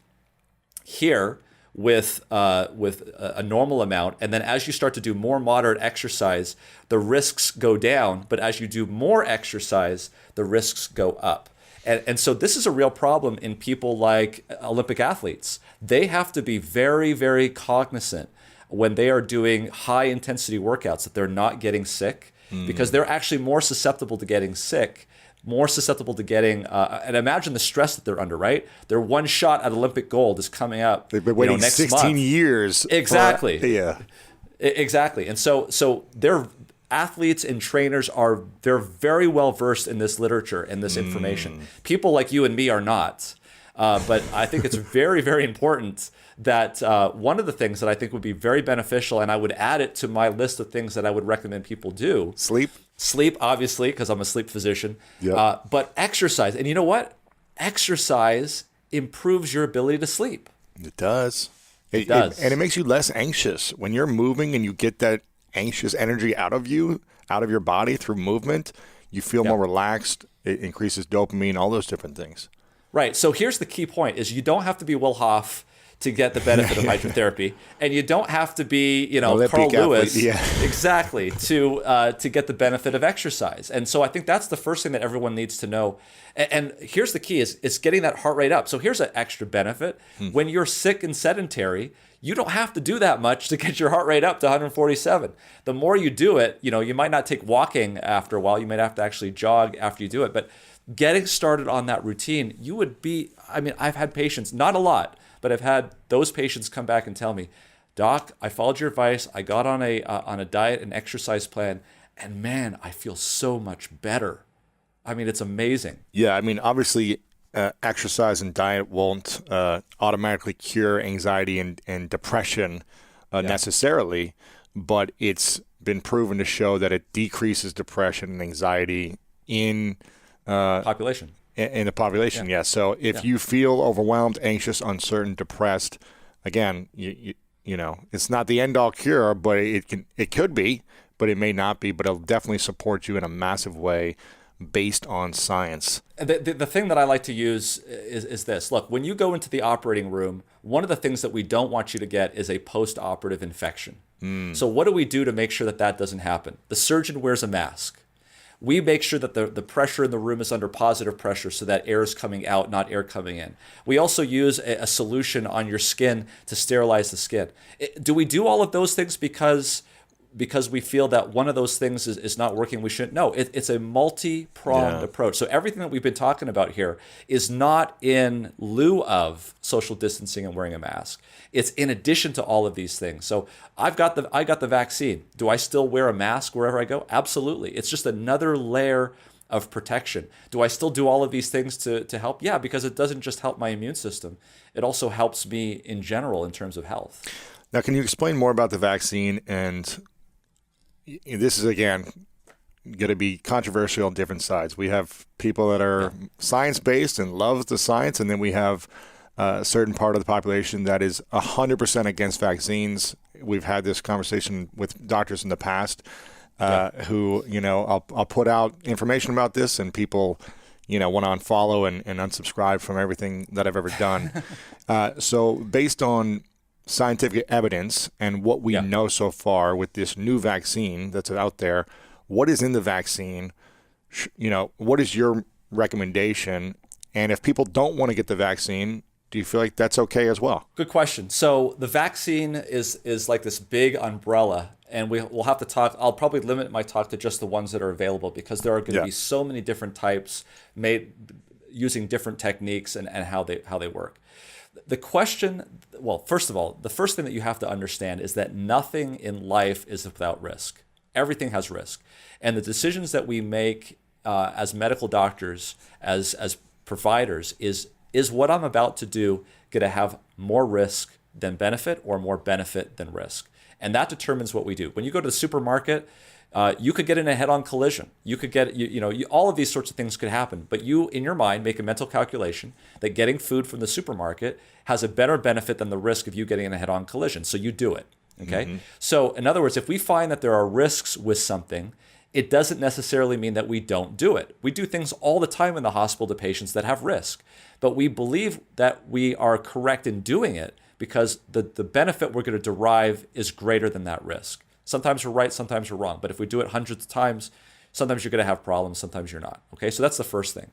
here with a normal amount, and then as you start to do more moderate exercise, the risks go down. But as you do more exercise, the risks go up. And so this is a real problem in people like Olympic athletes. They have to be very, very cognizant when they are doing high intensity workouts that they're not getting sick, because they're actually more susceptible to getting sick, more susceptible to getting, and imagine the stress that they're under, right? Their one shot at Olympic gold is coming up. They've been waiting next 16 month. years. Exactly. Exactly. And so they're athletes and trainers they're very well versed in this literature and this information. People like you and me are not. But I think it's very, very important that one of the things that I think would be very beneficial, and I would add it to my list of things that I would recommend people do. Sleep, obviously, because I'm a sleep physician. Yep. But exercise. And you know what? Exercise improves your ability to sleep. It does. It does. And it makes you less anxious. When you're moving and you get that anxious energy out of your body through movement, you feel more relaxed. It increases dopamine, all those different things. Right. So here's the key point: is you don't have to be Will Hoff to get the benefit of hydrotherapy, and you don't have to be, Carl Lewis, exactly, to get the benefit of exercise. And so I think that's the first thing that everyone needs to know. And here's the key: is getting that heart rate up. So here's an extra benefit: when you're sick and sedentary, you don't have to do that much to get your heart rate up to 147. The more you do it, you might not take walking after a while. You might have to actually jog after you do it. But getting started on that routine, you would be, I've had patients, not a lot, but I've had those patients come back and tell me, Doc, I followed your advice. I got on a diet and exercise plan, and man, I feel so much better. It's amazing. Yeah, obviously, exercise and diet won't automatically cure anxiety and depression necessarily, but it's been proven to show that it decreases depression and anxiety in population. In the population, So if you feel overwhelmed, anxious, uncertain, depressed, again, it's not the end all cure, but it could be, but it may not be, but it'll definitely support you in a massive way based on science. The thing that I like to use is this. Look, when you go into the operating room, one of the things that we don't want you to get is a post-operative infection. So what do we do to make sure that that doesn't happen? The surgeon wears a mask. We make sure that the pressure in the room is under positive pressure so that air is coming out, not air coming in. We also use a solution on your skin to sterilize the skin. Do we do all of those things because we feel that one of those things is not working? We shouldn't. No, it's a multi-pronged approach. So everything that we've been talking about here is not in lieu of social distancing and wearing a mask. It's in addition to all of these things. So I got the vaccine. Do I still wear a mask wherever I go? Absolutely. It's just another layer of protection. Do I still do all of these things to help? Yeah, because it doesn't just help my immune system. It also helps me in general in terms of health. Now, can you explain more about the vaccine? And this is, again, going to be controversial on different sides. We have people that are science-based and love the science, and then we have a certain part of the population that is 100% against vaccines. We've had this conversation with doctors in the past who, I'll put out information about this, and people, want to unfollow and unsubscribe from everything that I've ever done. So based on scientific evidence and what we know so far with this new vaccine that's out there, what is in the vaccine? What is your recommendation? And if people don't want to get the vaccine, do you feel like that's okay as well? Good question. So the vaccine is like this big umbrella, and we'll have to talk. I'll probably limit my talk to just the ones that are available, because there are going to be so many different types made using different techniques and how they work. The question, well, first of all, the first thing that you have to understand is that nothing in life is without risk. Everything has risk. And the decisions that we make as medical doctors, as providers, is what I'm about to do going to have more risk than benefit or more benefit than risk? And that determines what we do. When you go to the supermarket, you could get in a head-on collision. You could get, all of these sorts of things could happen. But you, in your mind, make a mental calculation that getting food from the supermarket has a better benefit than the risk of you getting in a head-on collision. So you do it. Okay. Mm-hmm. So in other words, if we find that there are risks with something, it doesn't necessarily mean that we don't do it. We do things all the time in the hospital to patients that have risk, but we believe that we are correct in doing it because the benefit we're going to derive is greater than that risk. Sometimes we're right, sometimes we're wrong. But if we do it hundreds of times, sometimes you're going to have problems, sometimes you're not. Okay, so that's the first thing.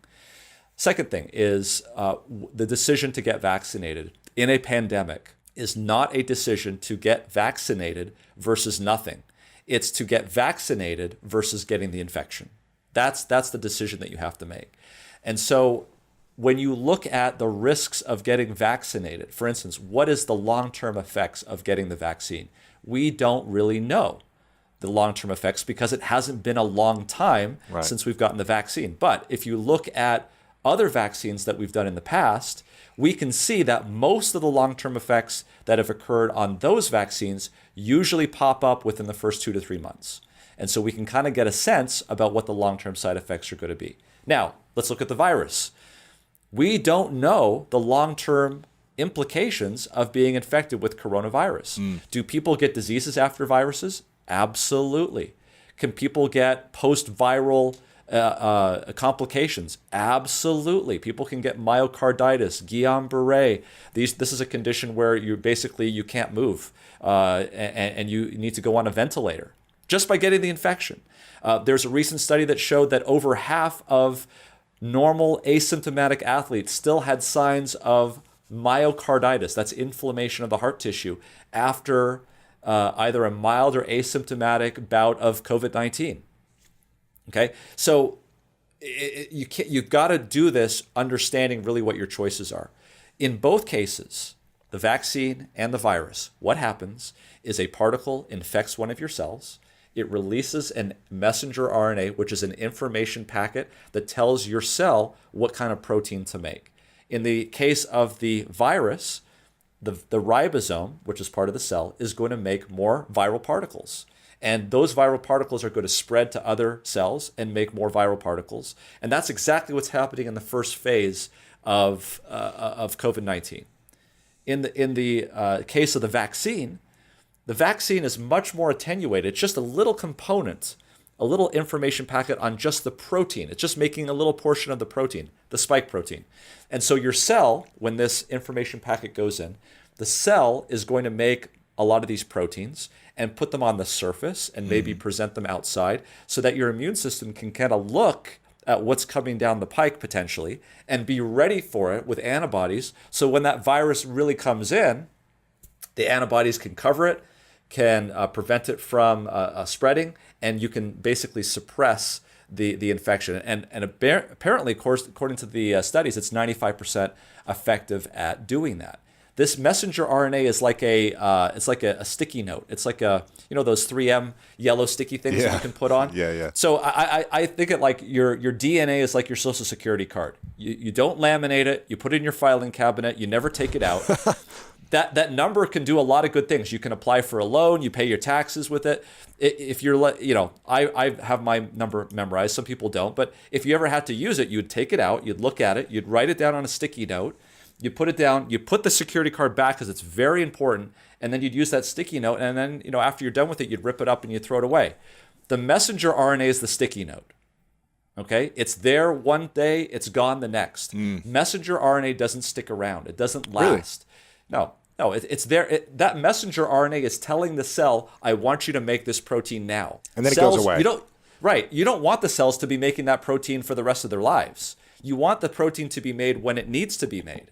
Second thing is the decision to get vaccinated in a pandemic is not a decision to get vaccinated versus nothing. It's to get vaccinated versus getting the infection. That's the decision that you have to make. And so when you look at the risks of getting vaccinated, for instance, what is the long-term effects of getting the vaccine? We don't really know the long-term effects because it hasn't been a long time since we've gotten the vaccine. But if you look at other vaccines that we've done in the past, we can see that most of the long-term effects that have occurred on those vaccines usually pop up within the first 2 to 3 months. And so we can kind of get a sense about what the long-term side effects are going to be. Now, let's look at the virus. We don't know the long-term implications of being infected with coronavirus. Do people get diseases after viruses? Absolutely. Can people get post-viral complications? Absolutely. People can get myocarditis, Guillain-Barré. This is a condition where you can't move and you need to go on a ventilator just by getting the infection. There's a recent study that showed that over half of normal asymptomatic athletes still had signs of myocarditis, that's inflammation of the heart tissue, after either a mild or asymptomatic bout of COVID-19. Okay, so you've got to do this understanding really what your choices are. In both cases, the vaccine and the virus, what happens is a particle infects one of your cells. It releases a messenger RNA, which is an information packet that tells your cell what kind of protein to make. In the case of the virus, the ribosome, which is part of the cell, is going to make more viral particles. And those viral particles are going to spread to other cells and make more viral particles. And that's exactly what's happening in the first phase of COVID-19. In the case of the vaccine is much more attenuated. It's just a little component, a little information packet on just the protein. It's just making a little portion of the protein, the spike protein. And so your cell, when this information packet goes in, the cell is going to make a lot of these proteins and put them on the surface and maybe present them outside so that your immune system can kind of look at what's coming down the pike potentially and be ready for it with antibodies. So when that virus really comes in, the antibodies can cover it, can prevent it from spreading, and you can basically suppress the infection. And apparently, according to the studies, it's 95% effective at doing that. This messenger RNA is like a sticky note. It's like those 3M yellow sticky things that you can put on. Yeah. So I think it like your DNA is like your Social Security card. You don't laminate it. You put it in your filing cabinet. You never take it out. That number can do a lot of good things. You can apply for a loan. You pay your taxes with it. If you're, I have my number memorized. Some people don't. But if you ever had to use it, you'd take it out. You'd look at it. You'd write it down on a sticky note. You put it down, you put the security card back because it's very important, and then you'd use that sticky note, and then after you're done with it, you'd rip it up and you throw it away. The messenger RNA is the sticky note. Okay? It's there one day, it's gone the next. Messenger RNA doesn't stick around. It doesn't last. Really? No, it's there. That messenger RNA is telling the cell, I want you to make this protein now. And then it goes away. You don't want the cells to be making that protein for the rest of their lives. You want the protein to be made when it needs to be made.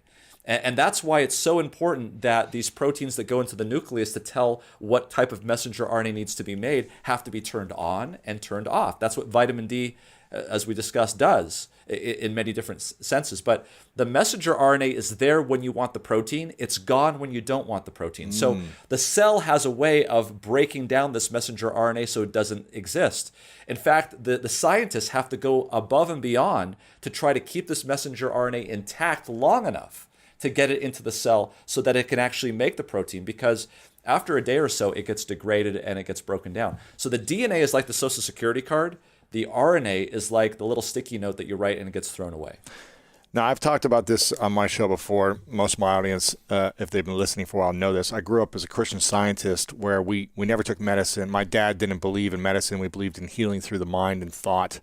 And that's why it's so important that these proteins that go into the nucleus to tell what type of messenger RNA needs to be made have to be turned on and turned off. That's what vitamin D, as we discussed, does in many different senses. But the messenger RNA is there when you want the protein. It's gone when you don't want the protein. So the cell has a way of breaking down this messenger RNA so it doesn't exist. In fact, the scientists have to go above and beyond to try to keep this messenger RNA intact long enough to get it into the cell so that it can actually make the protein, because after a day or so, it gets degraded and it gets broken down. So the DNA is like the Social Security card. The RNA is like the little sticky note that you write and it gets thrown away. Now, I've talked about this on my show before. Most of my audience, if they've been listening for a while, know this. I grew up as a Christian Scientist where we never took medicine. My dad didn't believe in medicine. We believed in healing through the mind and thought.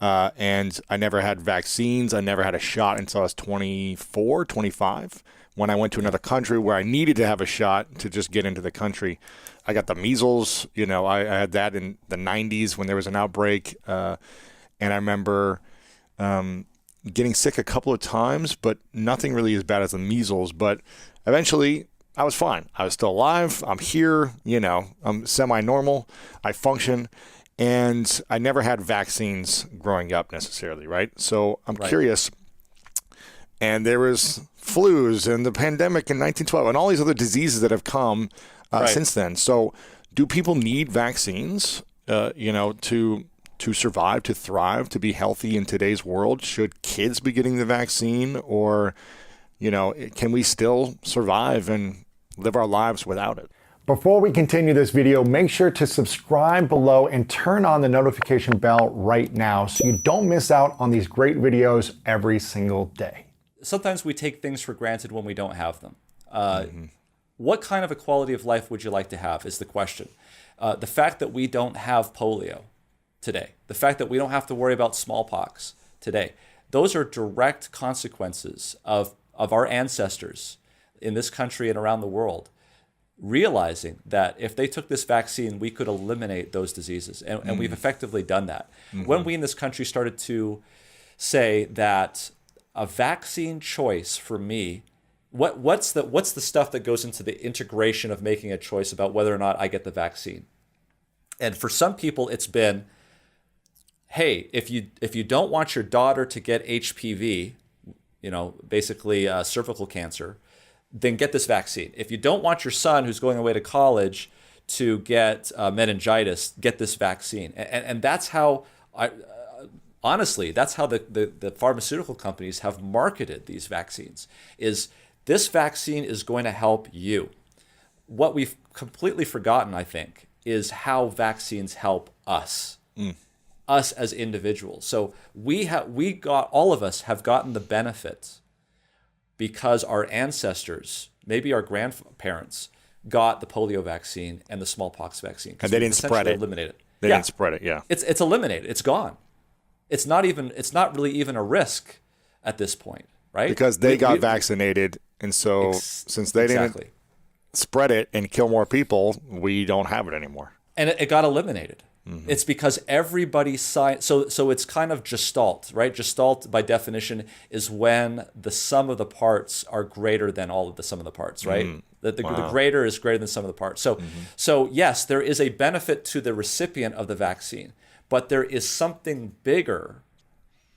And I never had vaccines. I never had a shot until I was 24, 25, when I went to another country where I needed to have a shot to just get into the country. I got the measles. I had that in the 90s when there was an outbreak. And I remember getting sick a couple of times, but nothing really as bad as the measles. But eventually, I was fine. I was still alive. I'm here. I'm semi-normal. I function. And I never had vaccines growing up necessarily, right? So I'm curious. And there was flus and the pandemic in 1912 and all these other diseases that have come since then. So do people need vaccines, to survive, to thrive, to be healthy in today's world? Should kids be getting the vaccine, or, can we still survive and live our lives without it? Before we continue this video, make sure to subscribe below and turn on the notification bell right now so you don't miss out on these great videos every single day. Sometimes we take things for granted when we don't have them. What kind of a quality of life would you like to have is the question. The fact that we don't have polio today, the fact that we don't have to worry about smallpox today, those are direct consequences of our ancestors in this country and around the world realizing that if they took this vaccine, we could eliminate those diseases. And we've effectively done that. When we in this country started to say that a vaccine choice for me, what's the stuff that goes into the integration of making a choice about whether or not I get the vaccine? And for some people, it's been, hey, if you don't want your daughter to get HPV, basically cervical cancer, then get this vaccine. If you don't want your son who's going away to college to get meningitis, get this vaccine. And that's how, honestly, that's how the pharmaceutical companies have marketed these vaccines, is this vaccine is going to help you. What we've completely forgotten, I think, is how vaccines help us, us as individuals. So all of us have gotten the benefits because our ancestors maybe our grandparents got the polio vaccine and the smallpox vaccine. And they didn't spread it. Eliminated. They didn't spread it, yeah. It's eliminated. It's gone. It's not really even a risk at this point, right? Because they got vaccinated, and so since they didn't spread it and kill more people, we don't have it anymore. And it got eliminated. Mm-hmm. It's because everybody signed. So it's kind of gestalt, right? Gestalt, by definition, is when the sum of the parts are greater than all of the sum of the parts, right? The greater is greater than sum of the parts. So yes, there is a benefit to the recipient of the vaccine, but there is something bigger.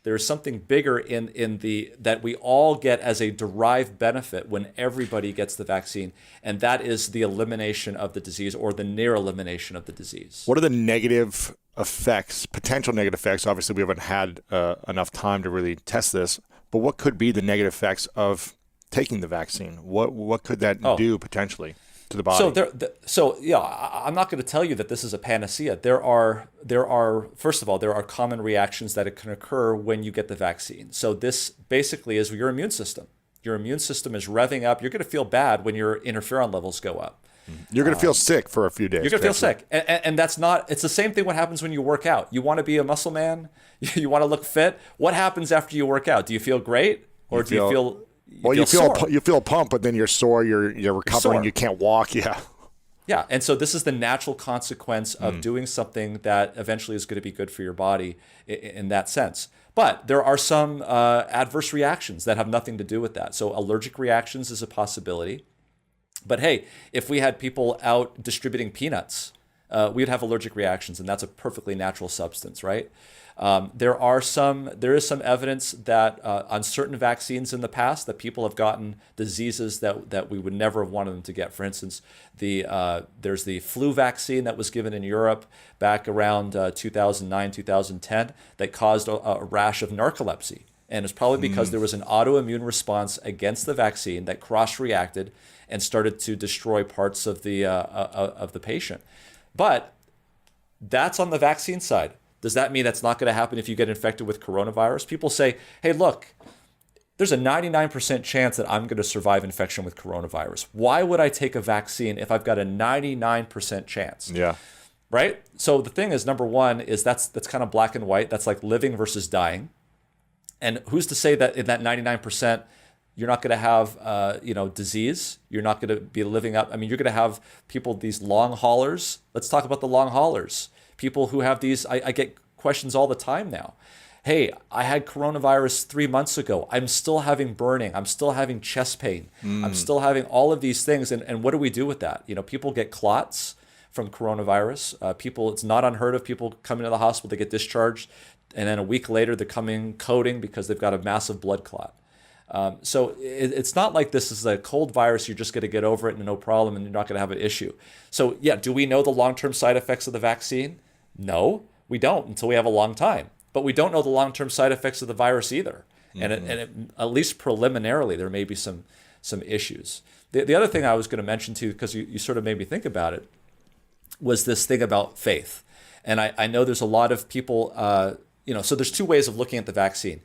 There's something bigger in the that we all get as a derived benefit when everybody gets the vaccine, and that is the elimination of the disease, or the near elimination of the disease. What are the negative effects, potential negative effects? Obviously, we haven't had enough time to really test this, but what could be the negative effects of taking the vaccine? What could that do potentially to the body? So I'm not going to tell you that this is a panacea. There are first of all, there are common reactions that can occur when you get the vaccine. So this basically is your immune system. Your immune system is revving up. You're going to feel bad when your interferon levels go up. You're going to feel sick for a few days. You're going to feel sick. And that's not, it's the same thing what happens when you work out. You want to be a muscle man? You want to look fit? What happens after you work out? Do you feel great? Or do you feel... you feel a pump, but then you're sore. You're recovering. You can't walk. Yeah. Yeah, and so this is the natural consequence of doing something that eventually is going to be good for your body in that sense. But there are some adverse reactions that have nothing to do with that. So allergic reactions is a possibility. But hey, if we had people out distributing peanuts, we'd have allergic reactions, and that's a perfectly natural substance, right? There is some evidence that on certain vaccines in the past that people have gotten diseases that we would never have wanted them to get. For instance, there's the flu vaccine that was given in Europe back around 2009, 2010 that caused a rash of narcolepsy. And it's probably because there was an autoimmune response against the vaccine that cross-reacted and started to destroy parts of the patient. But that's on the vaccine side. Does that mean that's not going to happen if you get infected with coronavirus? People say, hey, look, there's a 99% chance that I'm going to survive infection with coronavirus. Why would I take a vaccine if I've got a 99% chance? Yeah. Right? So the thing is, number one, is that's kind of black and white. That's like living versus dying. And who's to say that in that 99%, you're not going to have, disease? You're not going to be living up. I mean, you're going to have people, these long haulers. Let's talk about the long haulers. People who have these, I get questions all the time now. Hey, I had coronavirus 3 months ago. I'm still having burning. I'm still having chest pain. I'm still having all of these things. And what do we do with that? People get clots from coronavirus. It's not unheard of. People come into the hospital, they get discharged, and then a week later they're coming coding because they've got a massive blood clot. So it's not like this is a cold virus. You're just going to get over it and no problem, and you're not going to have an issue. So yeah, do we know the long-term side effects of the vaccine? No, we don't until we have a long time. But we don't know the long-term side effects of the virus either. And at least preliminarily, there may be some issues. The other thing I was going to mention too, because you sort of made me think about it, was this thing about faith. And I know there's a lot of people, so there's two ways of looking at the vaccine.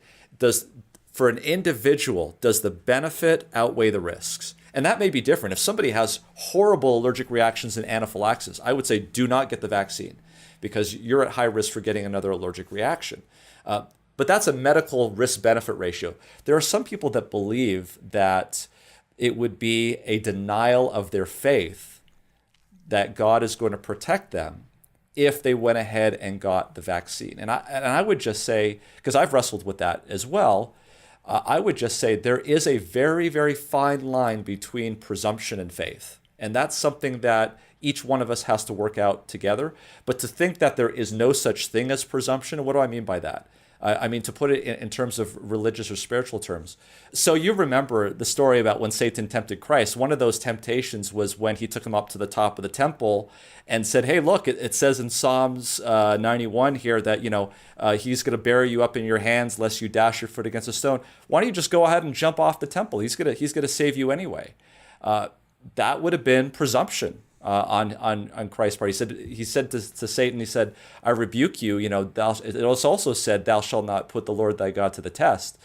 For an individual, does the benefit outweigh the risks? And that may be different. If somebody has horrible allergic reactions and anaphylaxis, I would say do not get the vaccine, because you're at high risk for getting another allergic reaction. But that's a medical risk-benefit ratio. There are some people that believe that it would be a denial of their faith that God is going to protect them if they went ahead and got the vaccine. And I would just say, because I've wrestled with that as well, I would just say there is a very, very fine line between presumption and faith. And that's something that each one of us has to work out together. But to think that there is no such thing as presumption, what do I mean by that? I mean, to put it in terms of religious or spiritual terms. So you remember the story about when Satan tempted Christ. One of those temptations was when he took him up to the top of the temple and said, hey, look, it says in Psalms 91 here that, he's going to bear you up in your hands lest you dash your foot against a stone. Why don't you just go ahead and jump off the temple? He's going to save you anyway. That would have been presumption on Christ's part. He said to Satan, he said, I rebuke you. It was also said, thou shalt not put the Lord thy God to the test.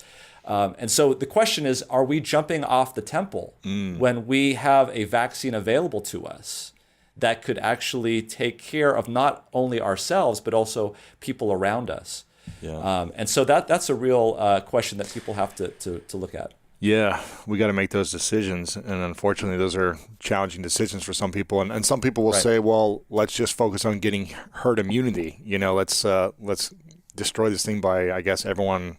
And so the question is, are we jumping off the temple when we have a vaccine available to us that could actually take care of not only ourselves, but also people around us? Yeah. And so that's a real question that people have to look at. Yeah, we got to make those decisions, and unfortunately, those are challenging decisions for some people. And some people will say, "Well, let's just focus on getting herd immunity. Let's destroy this thing by, I guess, everyone,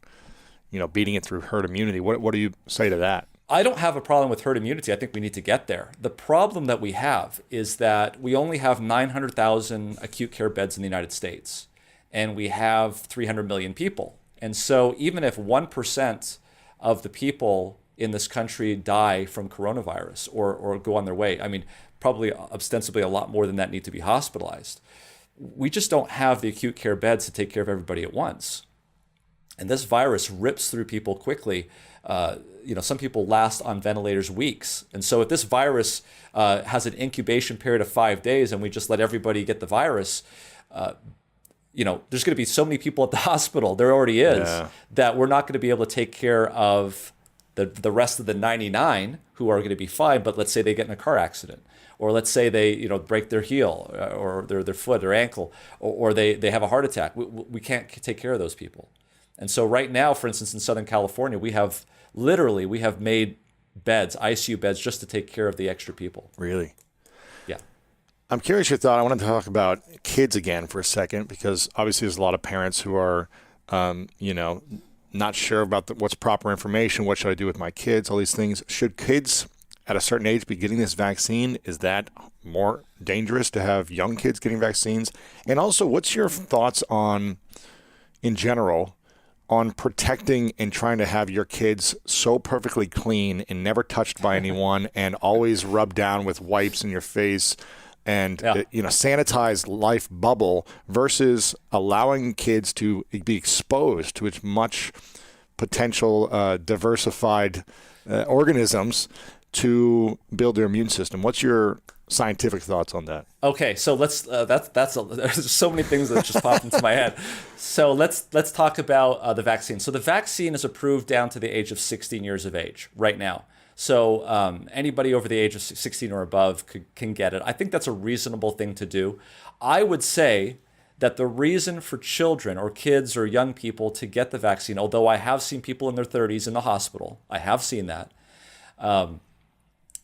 beating it through herd immunity." What do you say to that? I don't have a problem with herd immunity. I think we need to get there. The problem that we have is that we only have 900,000 acute care beds in the United States, and we have 300 million people. And so, even if 1% of the people in this country die from coronavirus or go on their way, I mean, probably ostensibly a lot more than that need to be hospitalized. We just don't have the acute care beds to take care of everybody at once. And this virus rips through people quickly. Some people last on ventilators weeks. And so if this virus has an incubation period of 5 days and we just let everybody get the virus, there's going to be so many people at the hospital, there already is, that we're not going to be able to take care of the rest of the 99 who are going to be fine. But let's say they get in a car accident, or let's say they break their heel or their foot or ankle, or they have a heart attack. We can't take care of those people. And so right now, for instance, in Southern California, we have made beds, ICU beds, just to take care of the extra people. Really? Yeah. I'm curious your thought. I want to talk about kids again for a second, because obviously there's a lot of parents who are, not sure about what's proper information. What should I do with my kids? All these things. Should kids at a certain age be getting this vaccine? Is that more dangerous to have young kids getting vaccines? And also, what's your thoughts on, in general, on protecting and trying to have your kids so perfectly clean and never touched by anyone and always rubbed down with wipes in your face and sanitized life bubble, versus allowing kids to be exposed to its much potential diversified organisms to build their immune system? What's your scientific thoughts on that? Okay, so let's there's so many things that just popped into my head. So let's talk about the vaccine. So the vaccine is approved down to the age of 16 years of age right now. So anybody over the age of 16 or above can get it. I think that's a reasonable thing to do. I would say that the reason for children or kids or young people to get the vaccine, although I have seen people in their 30s in the hospital, I have seen that,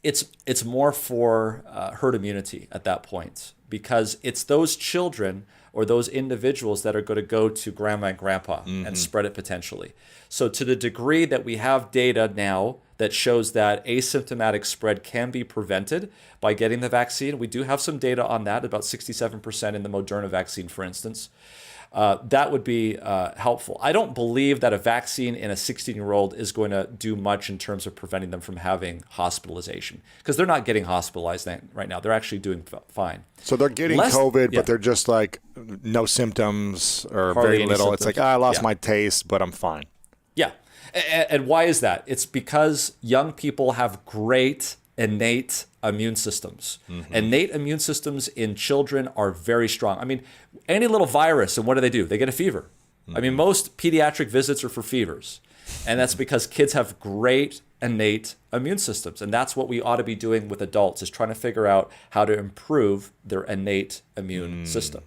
it's more for herd immunity at that point, because it's those children or those individuals that are going to go to grandma and grandpa and spread it potentially. So to the degree that we have data now that shows that asymptomatic spread can be prevented by getting the vaccine, we do have some data on that, about 67% in the Moderna vaccine, for instance. That would be helpful. I don't believe that a vaccine in a 16-year-old is going to do much in terms of preventing them from having hospitalization, because they're not getting hospitalized right now. They're actually doing fine. So they're getting COVID, but they're just like no symptoms or Hardly very little. symptoms. It's like, I lost my taste, but I'm fine. Yeah. And why is that? It's because young people have great innate immune systems. Innate immune systems in children are very strong. I mean, any little virus, and what do? They get a fever. I mean, most pediatric visits are for fevers. And that's because kids have great innate immune systems. And that's what we ought to be doing with adults, is trying to figure out how to improve their innate immune system.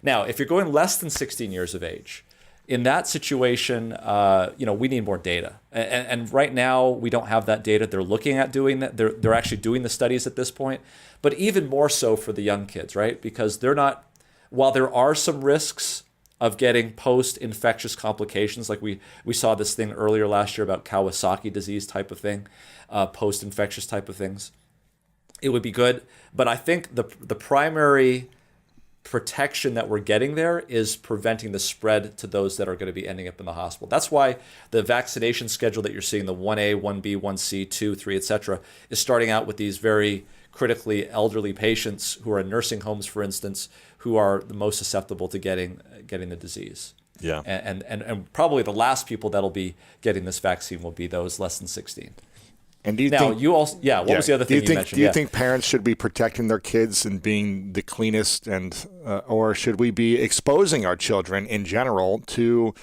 Now, if you're going less than 16 years of age, in that situation, we need more data. And right now, we don't have that data. They're looking at doing that. They're actually doing the studies at this point. But even more so for the young kids, right? Because they're not, while there are some risks of getting post-infectious complications, like we saw this thing earlier last year about Kawasaki disease type of thing, post-infectious type of things, it would be good. But I think the primary protection that we're getting there is preventing the spread to those that are going to be ending up in the hospital. That's why the vaccination schedule that you're seeing, the 1A, 1B, 1C, 2, 3, etc., is starting out with these very critically elderly patients who are in nursing homes, for instance, who are the most susceptible to getting the disease. Yeah. And probably the last people that'll be getting this vaccine will be those less than 16. And do you now, think, you also, what was the other thing you mentioned? Do you think parents should be protecting their kids and being the cleanest, and or should we be exposing our children in general to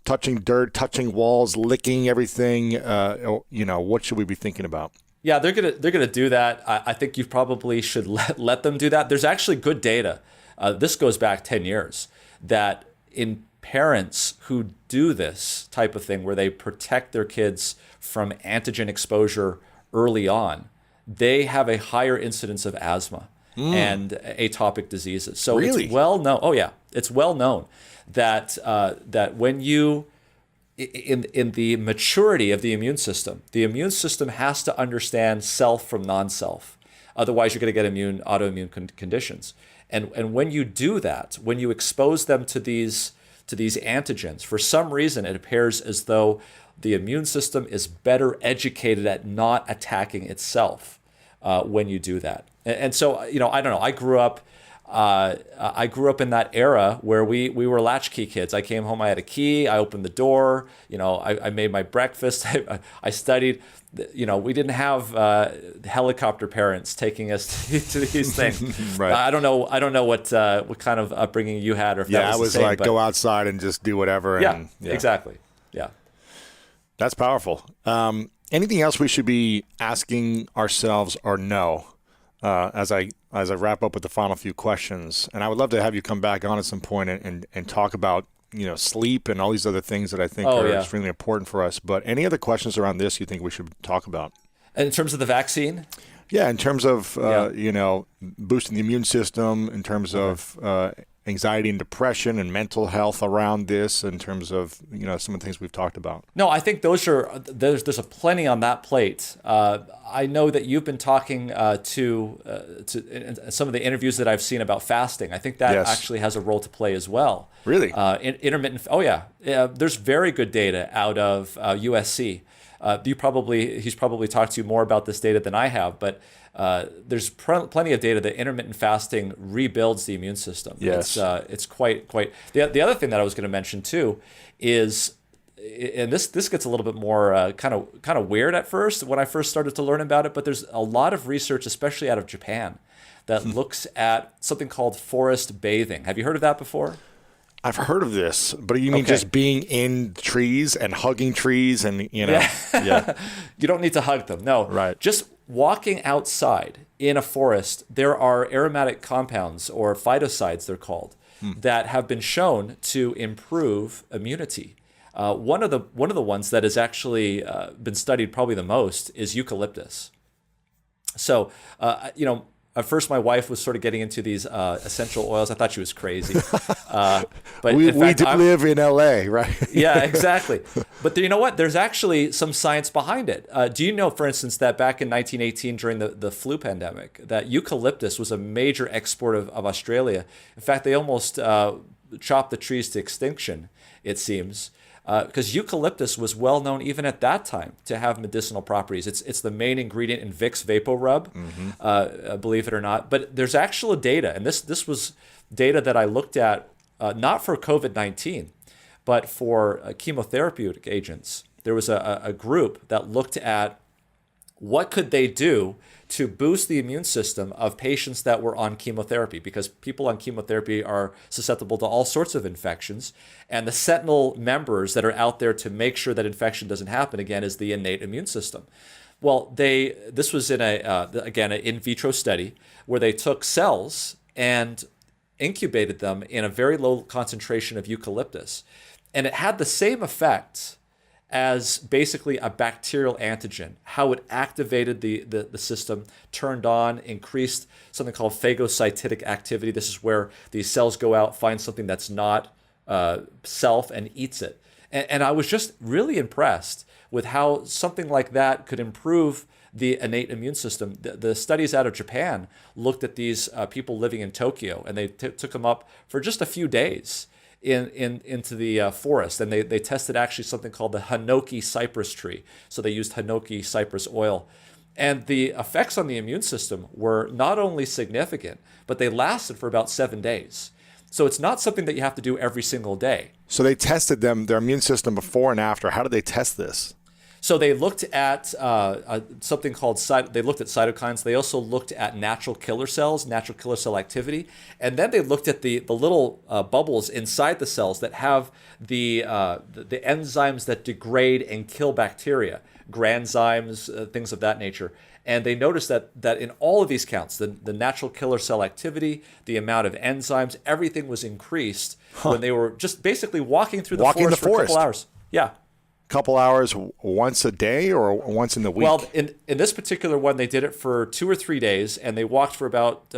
touching dirt, touching walls, licking everything? What should we be thinking about? Yeah, they're gonna do that. I think you probably should let them do that. There's actually good data. This goes back 10 years that in parents who do this type of thing where they protect their kids from antigen exposure early on, they have a higher incidence of asthma and atopic diseases. So really? It's well known. Oh yeah, it's well known that that when you in the maturity of the immune system has to understand self from non-self. Otherwise, you're going to get autoimmune conditions. And when you do that, when you expose them to these antigens, for some reason, it appears as though the immune system is better educated at not attacking itself when you do that. And so, I don't know. I grew up in that era where we were latchkey kids. I came home, I had a key, I opened the door, I made my breakfast, I studied. We didn't have helicopter parents taking us to these things. Right. I don't know what kind of upbringing you had, or if that was I was the same, like, go outside and just do whatever. Yeah, exactly. Yeah. That's powerful. Anything else we should be asking ourselves or no? As I wrap up with the final few questions, and I would love to have you come back on at some point and talk about sleep and all these other things that I think are extremely important for us. But any other questions around this you think we should talk about? And in terms of the vaccine? Yeah, in terms of boosting the immune system, in terms of anxiety and depression and mental health around this, in terms of some of the things we've talked about. No, I think there's a plenty on that plate. I know that you've been talking to some of the interviews that I've seen about fasting. I think that actually has a role to play as well. Really? Intermittent. Oh yeah. There's very good data out of USC. He's probably talked to you more about this data than I have, but there's plenty of data that intermittent fasting rebuilds the immune system. Yes. It's quite. The other thing that I was going to mention too is, and this gets a little bit more kind of weird at first when I first started to learn about it, but there's a lot of research, especially out of Japan, that looks at something called forest bathing. Have you heard of that before? I've heard of this, but you mean just being in trees and hugging trees and, Yeah. You don't need to hug them. No. Right. Just walking outside in a forest, there are aromatic compounds, or phytocides they're called, that have been shown to improve immunity. One of the ones that has actually been studied probably the most is eucalyptus. So, at first, my wife was sort of getting into these essential oils. I thought she was crazy. But we live in LA, right? Yeah, exactly. But you know what? There's actually some science behind it. Do you know, for instance, that back in 1918 during the flu pandemic, that eucalyptus was a major export of Australia? In fact, they almost chopped the trees to extinction, it seems. Because eucalyptus was well known even at that time to have medicinal properties. It's the main ingredient in Vicks Vapor Rub, believe it or not. But there's actual data, and this was data that I looked at not for COVID-19, but for chemotherapeutic agents. There was a group that looked at what could they do to boost the immune system of patients that were on chemotherapy, because people on chemotherapy are susceptible to all sorts of infections. And the sentinel members that are out there to make sure that infection doesn't happen again is the innate immune system. Well, this was in an in vitro study where they took cells and incubated them in a very low concentration of eucalyptus. And it had the same effect as basically a bacterial antigen, how it activated the system, turned on, increased something called phagocytic activity. This is where these cells go out, find something that's not self, and eats it. And I was just really impressed with how something like that could improve the innate immune system. The studies out of Japan looked at these people living in Tokyo, and they took them up for just a few days into the forest, and they tested actually something called the Hinoki cypress tree. So they used Hinoki cypress oil. And the effects on the immune system were not only significant, but they lasted for about 7 days. So it's not something that you have to do every single day. So they tested their immune system before and after. How did they test this? So they looked at something called they looked at cytokines. They also looked at natural killer cells, natural killer cell activity, and then they looked at the little bubbles inside the cells that have the enzymes that degrade and kill bacteria, granzymes, things of that nature. And they noticed that in all of these counts, the natural killer cell activity, the amount of enzymes, everything was increased when they were just basically walking through the forest for a couple hours. Yeah. Couple hours once a day or once in the week? Well, in this particular one, they did it for 2 or 3 days, and they walked for about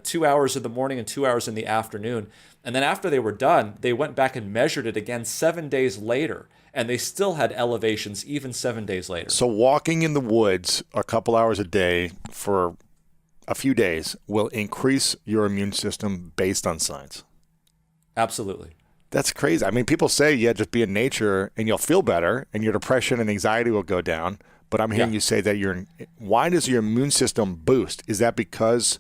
2 hours in the morning and 2 hours in the afternoon. And then after they were done, they went back and measured it again 7 days later, and they still had elevations even 7 days later. So walking in the woods a couple hours a day for a few days will increase your immune system based on science. Absolutely. That's crazy. I mean, people say, yeah, just be in nature and you'll feel better and your depression and anxiety will go down. But I'm hearing you say that why does your immune system boost? Is that because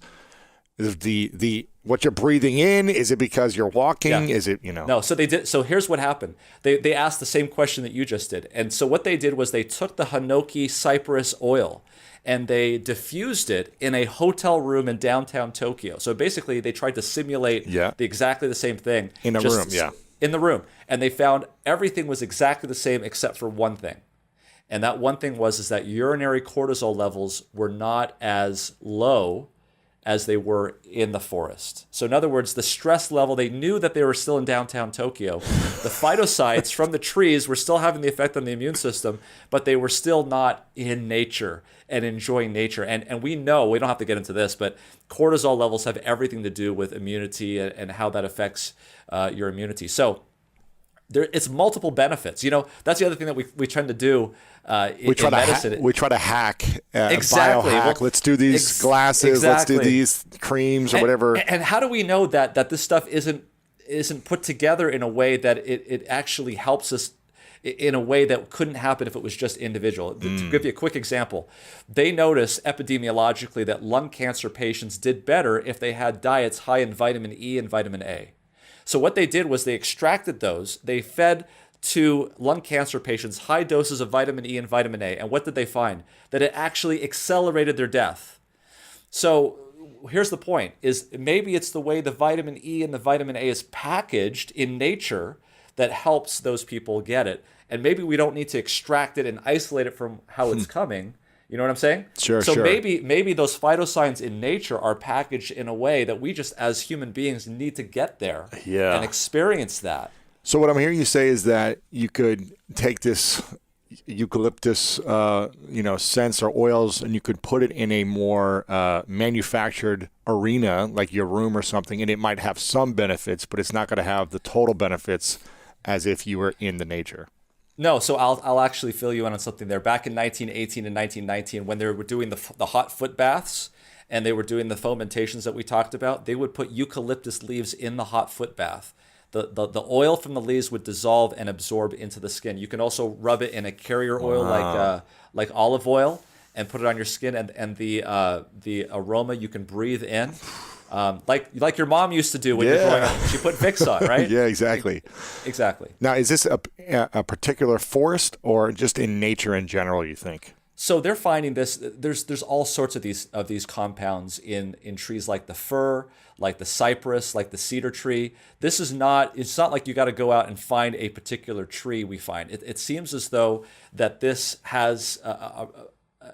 of the what you're breathing in? Is it because you're walking? Yeah. Is it, No, so they did. So here's what happened. They asked the same question that you just did. And so what they did was they took the Hinoki cypress oil and they diffused it in a hotel room in downtown Tokyo. So basically they tried to simulate exactly the same thing. In a room, yeah. In the room. And they found everything was exactly the same except for one thing. And that one thing is that urinary cortisol levels were not as low as they were in the forest. So in other words, the stress level, they knew that they were still in downtown Tokyo. The phytocytes from the trees were still having the effect on the immune system, but they were still not in nature and enjoying nature. And we know, we don't have to get into this, but cortisol levels have everything to do with immunity and how that affects your immunity. So it's multiple benefits. That's the other thing that we tend to do in medicine. We try to hack, exactly. biohack. Well, let's do these glasses. Exactly. Let's do these creams or whatever. And how do we know that this stuff isn't put together in a way that it actually helps us in a way that couldn't happen if it was just individual? To give you a quick example, they noticed epidemiologically that lung cancer patients did better if they had diets high in vitamin E and vitamin A. So what they did was they extracted those, they fed to lung cancer patients high doses of vitamin E and vitamin A. And what did they find? That it actually accelerated their death. So here's the point, is maybe it's the way the vitamin E and the vitamin A is packaged in nature that helps those people get it. And maybe we don't need to extract it and isolate it from how it's coming. You know what I'm saying? Sure. So maybe those phytoscience in nature are packaged in a way that we just as human beings need to get there and experience that. So what I'm hearing you say is that you could take this eucalyptus, scents or oils, and you could put it in a more manufactured arena, like your room or something, and it might have some benefits, but it's not going to have the total benefits as if you were in the nature. No, so I'll actually fill you in on something there. Back in 1918 and 1919, when they were doing the hot foot baths and they were doing the fomentations that we talked about, they would put eucalyptus leaves in the hot foot bath. The oil from the leaves would dissolve and absorb into the skin. You can also rub it in a carrier oil like olive oil and put it on your skin, and the aroma you can breathe in. Like your mom used to do when you're growing up. She put Vicks on, right? Yeah, exactly. Exactly. Now, is this a particular forest or just in nature in general, you think? So they're finding this. There's all sorts of these compounds in trees like the fir, like the cypress, like the cedar tree. It's not like you got to go out and find a particular tree. We find it seems as though that this has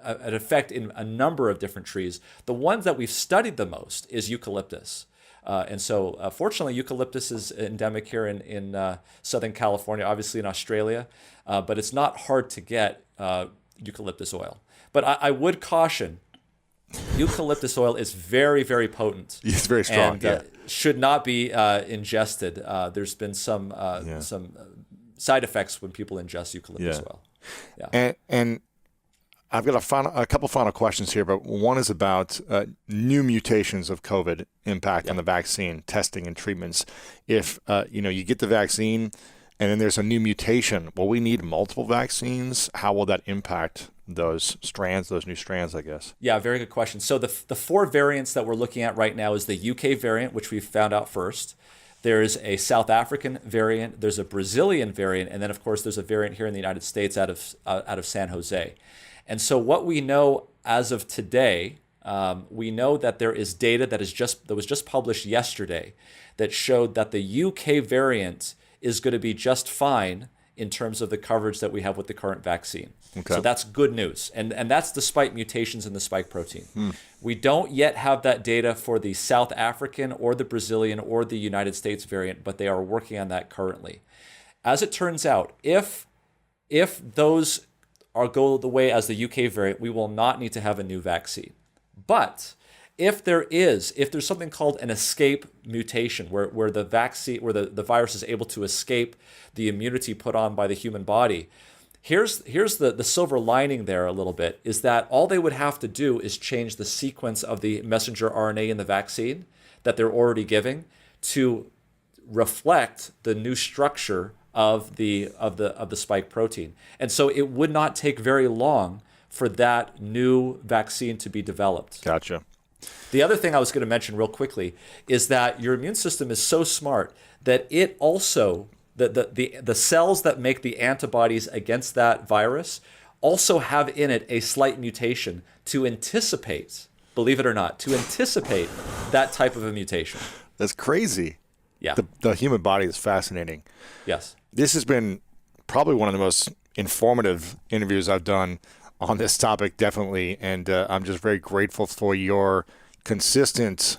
an effect in a number of different trees. The ones that we've studied the most is eucalyptus. And so fortunately, eucalyptus is endemic here in Southern California, obviously in Australia, but it's not hard to get eucalyptus oil. But I would caution, eucalyptus oil is very, very potent. It's very strong, and, should not be ingested. There's been some side effects when people ingest eucalyptus oil. Yeah. And I've got a couple final questions here, but one is about new mutations of COVID impact on the vaccine testing and treatments. If you get the vaccine and then there's a new mutation, will we need multiple vaccines? How will that impact those new strands, I guess? Yeah, very good question. So the 4 variants that we're looking at right now is the UK variant, which we found out first, There's a South African variant, there's a Brazilian variant, and then of course there's a variant here in the United States out of San Jose. And so what we know as of today, we know that there is data that was just published yesterday that showed that the UK variant is going to be just fine in terms of the coverage that we have with the current vaccine. Okay. So that's good news. And that's despite mutations in the spike protein. We don't yet have that data for the South African or the Brazilian or the United States variant, but they are working on that currently. As it turns out, if those go the way as the UK variant, we will not need to have a new vaccine. But if there's something called an escape mutation, where the the virus is able to escape the immunity put on by the human body, here's the silver lining there a little bit, is that all they would have to do is change the sequence of the messenger RNA in the vaccine that they're already giving to reflect the new structure of the spike protein. And so it would not take very long for that new vaccine to be developed. Gotcha. The other thing I was going to mention real quickly is that your immune system is so smart that it also, the cells that make the antibodies against that virus also have in it a slight mutation to anticipate, believe it or not, to anticipate that type of a mutation. That's crazy. Yeah. The human body is fascinating. Yes. This has been probably one of the most informative interviews I've done on this topic, definitely. And I'm just very grateful for your consistent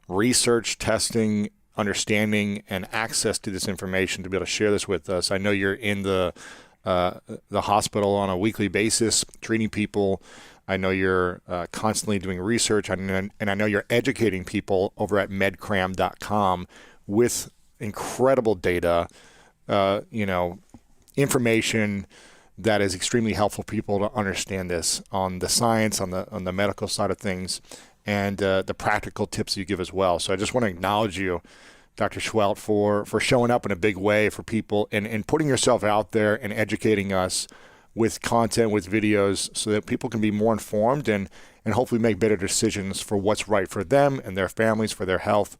research, testing, understanding, and access to this information to be able to share this with us. I know you're in the hospital on a weekly basis, treating people. I know you're constantly doing research, and I know you're educating people over at medcram.com with incredible data, information that is extremely helpful for people to understand this on the science, on the medical side of things, and the practical tips you give as well. So I just want to acknowledge you, Dr. Seheult, for showing up in a big way for people and putting yourself out there and educating us with content, with videos, so that people can be more informed and hopefully make better decisions for what's right for them and their families, for their health.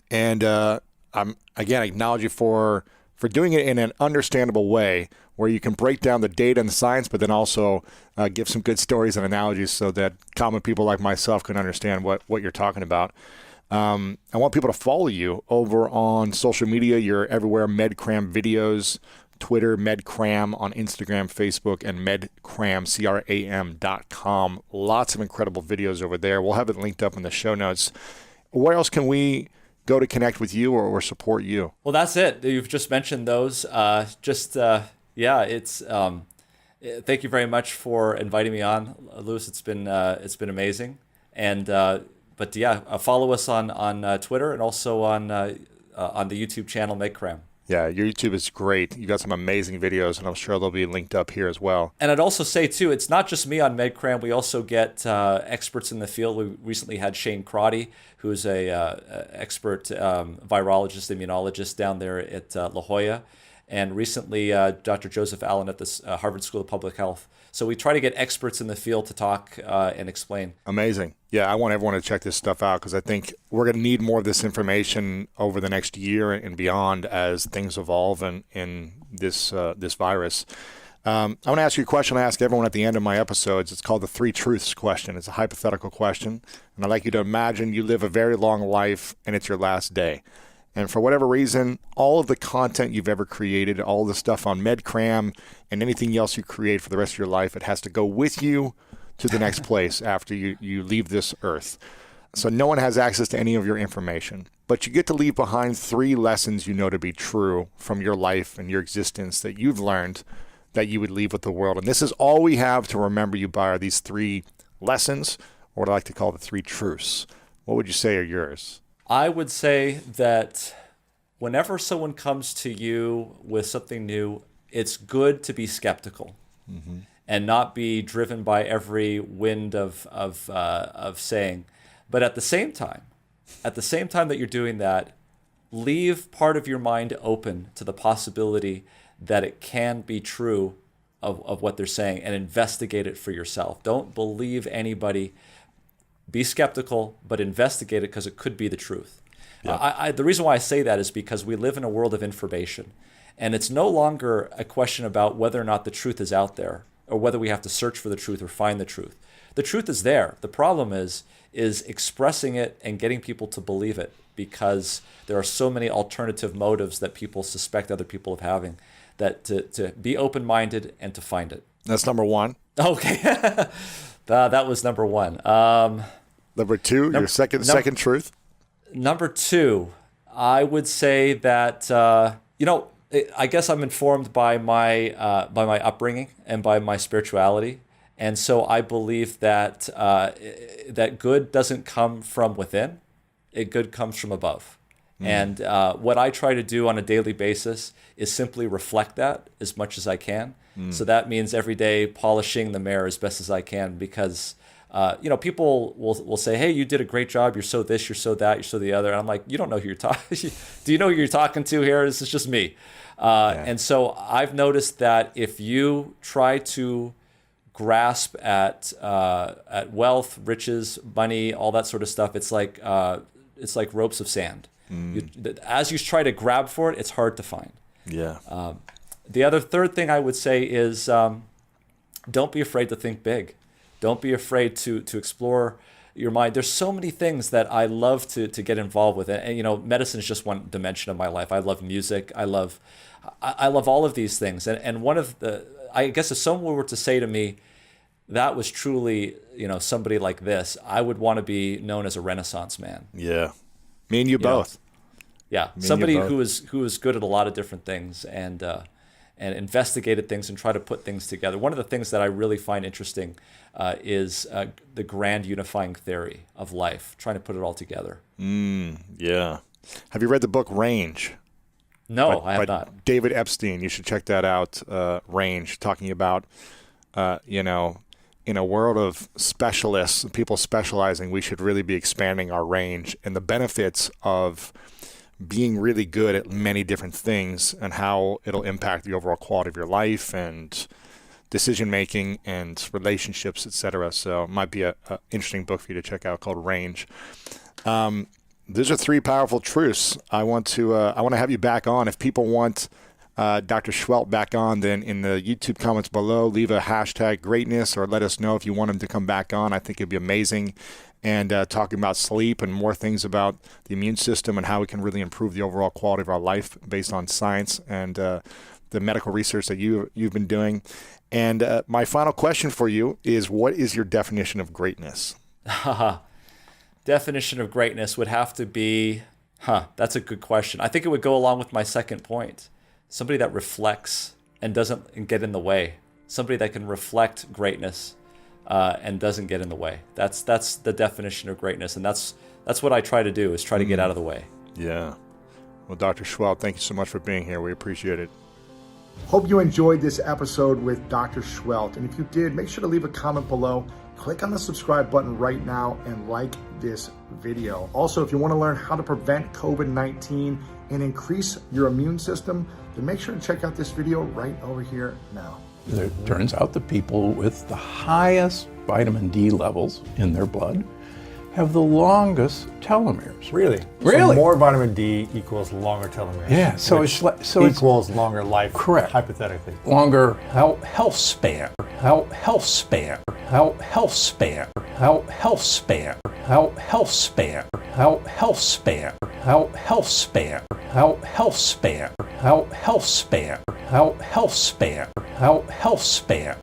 And I'm, again, acknowledge you for doing it in an understandable way where you can break down the data and the science, but then also give some good stories and analogies so that common people like myself can understand what you're talking about. I want people to follow you over on social media. You're everywhere, MedCram videos, Twitter, MedCram, on Instagram, Facebook, and MedCram, CRAM.com. Lots of incredible videos over there. We'll have it linked up in the show notes. Where else can we go to connect with you or support you? Well, that's it. You've just mentioned those. It's thank you very much for inviting me on, Louis. It's been amazing. And follow us on Twitter and also on the YouTube channel MedCram. Yeah, your YouTube is great. You got some amazing videos, and I'm sure they'll be linked up here as well. And I'd also say, too, it's not just me on MedCram. We also get experts in the field. We recently had Shane Crotty, who's a expert virologist, immunologist down there at La Jolla. And recently, Dr. Joseph Allen at the Harvard School of Public Health. So we try to get experts in the field to talk and explain. Amazing. Yeah, I want everyone to check this stuff out because I think we're going to need more of this information over the next year and beyond as things evolve in this virus. I want to ask you a question I ask everyone at the end of my episodes. It's called the 3 truths question. It's a hypothetical question. And I'd like you to imagine you live a very long life and it's your last day. And for whatever reason, all of the content you've ever created, all the stuff on MedCram and anything else you create for the rest of your life, it has to go with you to the next place after you leave this earth. So no one has access to any of your information. But you get to leave behind 3 lessons you know to be true from your life and your existence that you've learned that you would leave with the world. And this is all we have to remember you by, are these 3 lessons, or what I like to call the 3 truths. What would you say are yours? I would say that whenever someone comes to you with something new, it's good to be skeptical and not be driven by every wind of saying. But at the same time that you're doing that, leave part of your mind open to the possibility that it can be true of what they're saying, and investigate it for yourself. Don't believe anybody. Be skeptical, but investigate it because it could be the truth. The reason why I say that is because we live in a world of information, and it's no longer a question about whether or not the truth is out there or whether we have to search for the truth or find the truth. The truth is there. The problem is expressing it and getting people to believe it, because there are so many alternative motives that people suspect other people of having, that to be open-minded and to find it. That's number one. Okay. That was number one. Number two, your second truth. Number two, I would say that, I guess I'm informed by my upbringing and by my spirituality. And so I believe that that good doesn't come from within. Good comes from above. And what I try to do on a daily basis is simply reflect that as much as I can. So that means every day polishing the mirror as best as I can, because people will say, hey, you did a great job. You're so this, you're so that, you're so the other. And I'm like, you don't know who you're talking. Do you know who you're talking to here? This is just me. And so I've noticed that if you try to grasp at wealth, riches, money, all that sort of stuff, it's like ropes of sand. As you try to grab for it, it's hard to find. Yeah. The third thing I would say is don't be afraid to think big. Don't be afraid to explore your mind. There's so many things that I love to get involved with. And medicine is just one dimension of my life. I love music. I love all of these things. And one of I guess if someone were to say to me, that was truly, somebody like this, I would want to be known as a Renaissance man. Yeah. Me and you both. Yeah. Somebody who is good at a lot of different things and investigated things and try to put things together. One of the things that I really find interesting is the grand unifying theory of life, trying to put it all together. Yeah. Have you read the book Range? No, I have not. David Epstein. You should check that out. Range, talking about, in a world of specialists and people specializing, we should really be expanding our range, and the benefits of being really good at many different things and how it'll impact the overall quality of your life and decision making and relationships, etc. So it might be a interesting book for you to check out called Range. These are three powerful truths. I want to have you back on. If people want Dr. Seheult back on, then in the YouTube comments below, leave a hashtag greatness or let us know if you want him to come back on. I think it'd be amazing. And talking about sleep and more things about the immune system and how we can really improve the overall quality of our life based on science and the medical research that you've been doing. And my final question for you is, what is your definition of greatness? Definition of greatness would have to be, that's a good question. I think it would go along with my second point. Somebody that reflects and doesn't get in the way. Somebody that can reflect greatness and doesn't get in the way. That's the definition of greatness, and that's what I try to do, is try to get out of the way. Yeah. Well, Dr. Seheult, thank you so much for being here. We appreciate it. Hope you enjoyed this episode with Dr. Seheult. And if you did, make sure to leave a comment below. Click on the subscribe button right now and like this video. Also, if you want to learn how to prevent COVID-19 and increase your immune system, then make sure to check out this video right over here now. It turns out the people with the highest vitamin D levels in their blood have the longest telomeres. Really? Really? So more vitamin D equals longer telomeres. Yeah, so it's equals longer life. Correct. Hypothetically. Longer health span. Health span. Health span. Health span. Health span. Health span. Health span. Health span. Health span. Health span. Health span. Health span.